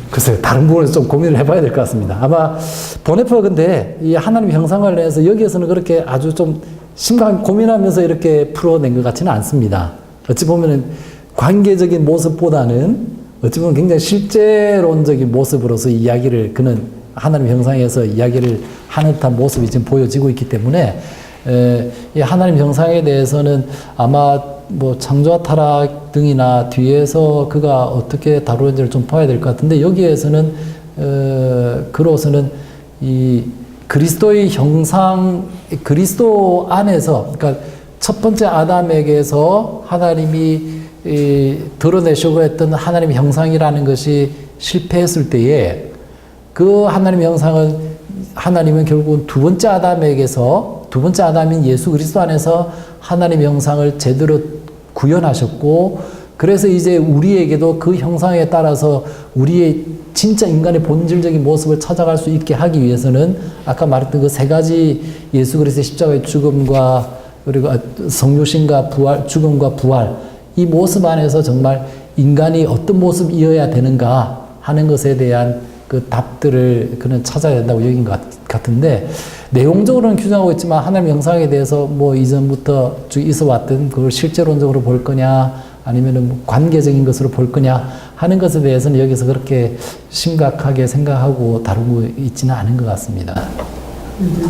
글쎄요, 다른 부분에서 좀 고민을 해봐야 될 것 같습니다. 아마 보네프가 근데 이 하나님 형상을 내서 여기에서는 그렇게 아주 좀 심각하게 고민하면서 이렇게 풀어낸 것 같지는 않습니다. 어찌 보면은 관계적인 모습보다는 어찌 보면 굉장히 실제론적인 모습으로서 이야기를 그는 하나님 형상에서 이야기를 하는 듯한 모습이 지금 보여지고 있기 때문에 이 하나님 형상에 대해서는 아마 뭐 창조와 타락 등이나 뒤에서 그가 어떻게 다루는지를 좀 봐야 될 것 같은데, 여기에서는 그로서는 이 그리스도의 형상, 그리스도 안에서, 그러니까 첫 번째 아담에게서 하나님이 드러내시고 했던 하나님의 형상이라는 것이 실패했을 때에 그 하나님의 형상은 하나님은 결국은 두 번째 아담에게서, 두 번째 아담인 예수 그리스도 안에서 하나님의 형상을 제대로 구현하셨고, 그래서 이제 우리에게도 그 형상에 따라서 우리의 진짜 인간의 본질적인 모습을 찾아갈 수 있게 하기 위해서는 아까 말했던 그 세 가지 예수 그리스도의 십자가의 죽음과 그리고 성육신과 부활, 죽음과 부활, 이 모습 안에서 정말 인간이 어떤 모습이어야 되는가 하는 것에 대한 그 답들을 그는 찾아야 된다고 여긴 것 같은데, 내용적으로는 규정하고 있지만 하나님의 형상에 대해서 뭐 이전부터 쭉 있어 왔던 그걸 실제론적으로 볼 거냐 아니면은 뭐 관계적인 것으로 볼 거냐 하는 것에 대해서는 여기서 그렇게 심각하게 생각하고 다루고 있지는 않은 것 같습니다. 이제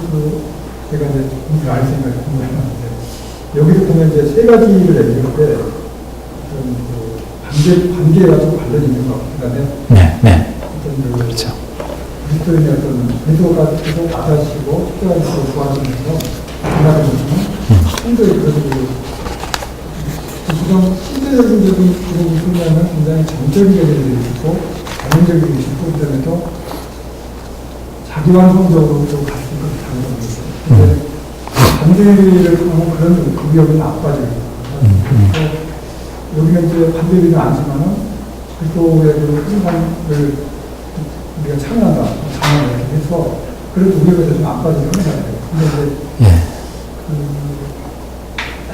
제가 이제 공부를 알 생각을 공부해놨는데, 여기서 보면 이제 세 가지를 얘기하는데, 관계가 좀 관련이 있는 것 같은데, 네. 그렇죠. 그리스도인의 어떤 그리스도가 계속 받아시고 십자가에서 구하시면서 만나면서 성도의 그런 시대적인 그런 있으면 굉장히 정적인 것이 있고 개인적인 것이 있고, 그다음에 또 자기완성적으로 또 가슴 것이 다른 것 같아요. 반대를 하면 그런 급격한 압박이 여기는 이제 반대비는 아니지만은 그리스도의 그 형상을 우리가 참여한다, 이렇게 해서 그래도 우리가 좀 압박이 크는 것 같아요. 근데 이제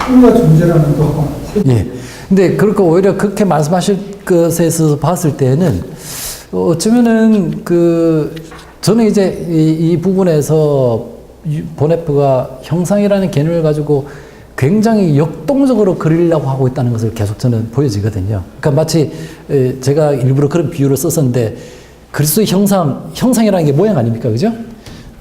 행위가 존재라는 또 예. 근데 그렇고 오히려 그렇게 말씀하실 것에 있어서 봤을 때는 어쩌면은 저는 이제 이 부분에서 보네프가 형상이라는 개념을 가지고 굉장히 역동적으로 그리려고 하고 있다는 것을 계속 저는 보여지거든요. 그러니까 마치 제가 일부러 그런 비유를 썼었는데, 그리스도의 형상이라는 게 모양 아닙니까? 그죠?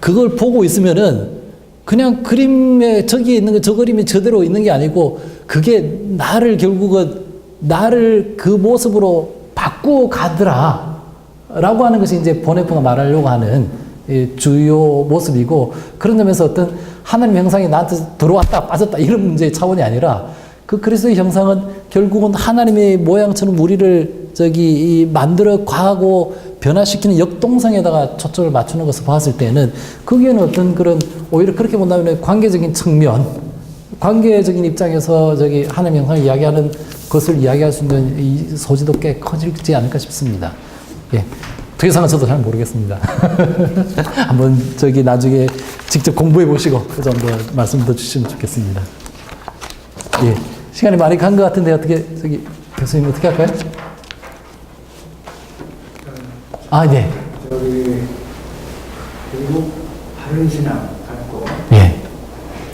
그걸 보고 있으면은 그냥 그림에 저기 있는 거, 저 그림이 저대로 있는 게 아니고 그게 나를 결국은 나를 그 모습으로 바꾸어 가더라 라고 하는 것이 이제 보네프가 말하려고 하는 주요 모습이고, 그런 점에서 어떤 하나님 형상이 나한테 들어왔다 빠졌다 이런 문제의 차원이 아니라 그 그리스도의 형상은 결국은 하나님의 모양처럼 우리를 만들어 가고 변화시키는 역동성에다가 초점을 맞추는 것을 봤을 때는 거기에는 어떤 그런 오히려 그렇게 본다면 관계적인 측면, 관계적인 입장에서 하나님 형상을 이야기하는 것을 이야기할 수 있는 이 소지도 꽤 커지지 않을까 싶습니다. 예. 어떻게 사는 저도 잘 모르겠습니다. 한번 저기 나중에 직접 공부해 보시고 그 좀 더 말씀 더 주시면 좋겠습니다. 예, 시간이 많이 간 것 같은데 어떻게 저기 교수님 어떻게 할까요? 아, 네. 저기 결국 바른 신앙 갖고 예,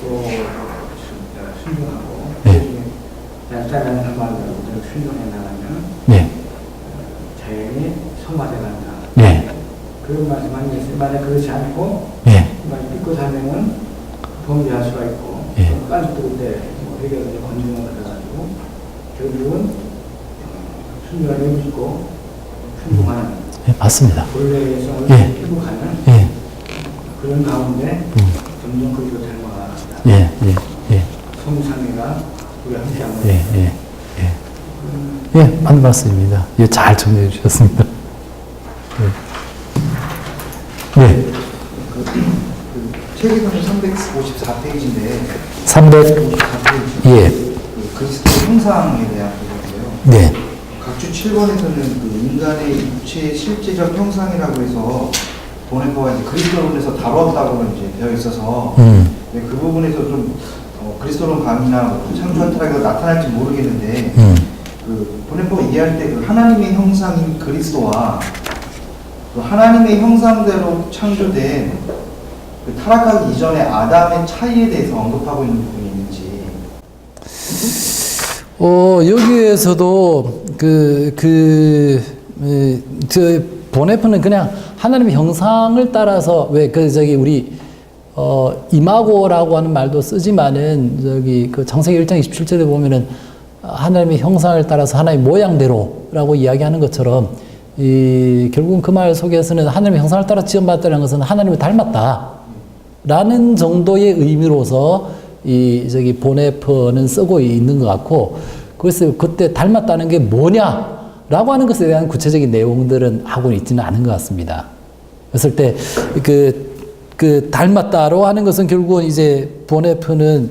또 순종하고 네. 얄짤한 한마디로 순종해 나가면 네, 자연히 성화돼 간다. 네, 그런 말씀만 있어요. 만약 그렇지 않고 예, 믿고 살면은 범죄할 수가 있고 예. 깐죽들 때뭐 해결을 건중을 받아가지고 결국은 순종을 믿고 순종하는 예, 맞습니다. 본래의 성을 예. 회복하는 예, 그런 가운데 점점 그리로 닮아간다. 예, 예, 예, 성상회가 우리 함께하는 예, 예, 예. 예, 맞는 말씀입니다. 예, 잘 정리해 주셨습니다. 예. 네. 책이 보면 354페이지인데 300, 54페이지 예, 그리스도 형상에 대한 부분이에요. 네, 각주 7번에서는 그 인간의 육체의 실제적 형상이라고 해서 보네퍼가 이제 그리스도론에서 다뤘다고 이제 되어 있어서 네, 그 부분에서 좀 그리스도론 강의나 뭐 창조한 타락이 나타날지 모르겠는데 그 보네퍼가 이해할 때 그 하나님의 형상인 그리스도와 그 하나님의 형상대로 창조된 그 타락하기 이전의 아담의 차이에 대해서 언급하고 있는 부분이 있는지. 여기에서도 저 보네프는 그냥 하나님의 형상을 따라서 우리 이마고라고 하는 말도 쓰지만은 저기 그 창세기 1장 27절에 보면은 하나님의 형상을 따라서 하나님의 모양대로라고 이야기하는 것처럼 결국은 그 말 속에서는 하나님의 형상을 따라 지음받았다는 것은 하나님을 닮았다라는 정도의 의미로서 보네퍼는 쓰고 있는 것 같고, 그래서 그때 닮았다는 게 뭐냐라고 하는 것에 대한 구체적인 내용들은 하고 있지는 않은 것 같습니다. 그랬을 때 그 닮았다로 하는 것은 결국은 이제 보네퍼는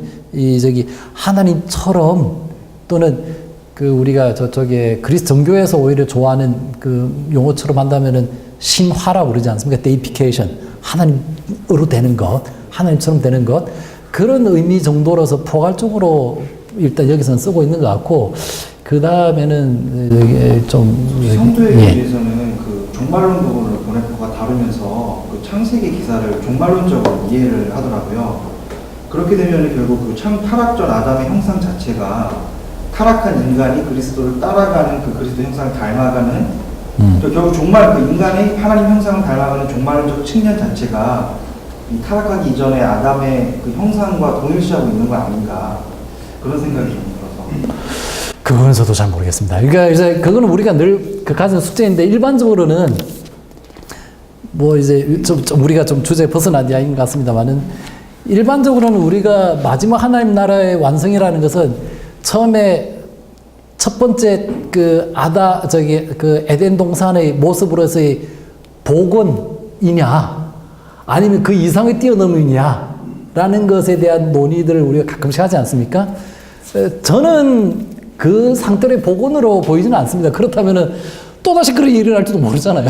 하나님처럼 또는 우리가 저쪽에 그리스 정교에서 오히려 좋아하는 그 용어처럼 한다면은 신화라고 그러지 않습니까? 데이피케이션. 하나님으로 되는 것, 하나님처럼 되는 것. 그런 의미 정도로서 포괄적으로 일단 여기서는 쓰고 있는 것 같고, 그 다음에는 성도에 대해서는 그 종말론 부분을 보네퍼가 다루면서 그 창세기 기사를 종말론적으로 이해를 하더라고요. 그렇게 되면 결국 그 타락 전 아담의 형상 자체가 타락한 인간이 그리스도를 따라가는 그 그리스도 형상을 닮아가는 결국 종말 그 인간의 하나님 형상을 닮아가는 종말론적 측면 자체가 이 타락하기 이전에 아담의 그 형상과 동일시하고 있는 거 아닌가 그런 생각이 좀 들어서. 그거는 저도 잘 모르겠습니다. 그러니까 이제 그거는 우리가 늘 가진 숙제인데, 일반적으로는 우리가 좀 주제에 벗어난 이야기인 것 같습니다만은, 일반적으로는 우리가 마지막 하나님 나라의 완성이라는 것은 처음에 첫 번째 에덴 동산의 모습으로서의 복원이냐, 아니면 그 이상의 뛰어넘이냐, 라는 것에 대한 논의들을 우리가 가끔씩 하지 않습니까? 저는 그 상태의 복원으로 보이지는 않습니다. 그렇다면은 또다시 그런 일이 일어날지도 모르잖아요.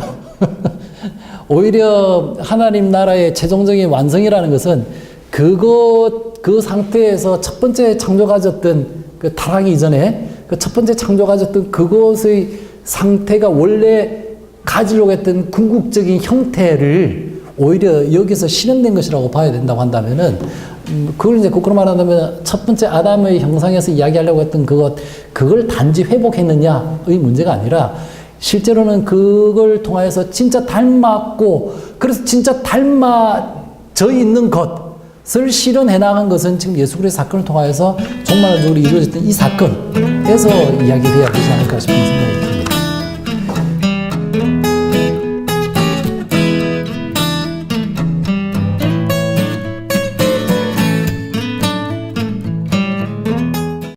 오히려 하나님 나라의 최종적인 완성이라는 것은 그 상태에서 첫 번째 창조 가졌던 그 타락이 이전에 그 첫 번째 창조 가졌던 그것의 상태가 원래 가지려고 했던 궁극적인 형태를 오히려 여기서 실현된 것이라고 봐야 된다고 한다면은, 그걸 이제 거꾸로 말한다면 첫 번째 아담의 형상에서 이야기하려고 했던 그걸 단지 회복했느냐의 문제가 아니라, 실제로는 그걸 통해서 진짜 닮았고, 그래서 진짜 닮아져 있는 것을 실현해 나간 것은 지금 예수 그리스도의 사건을 통해서 종말론적으로 이루어졌던 이 사건에서 이야기해야 되지 않을까 싶은 생각이 듭니다.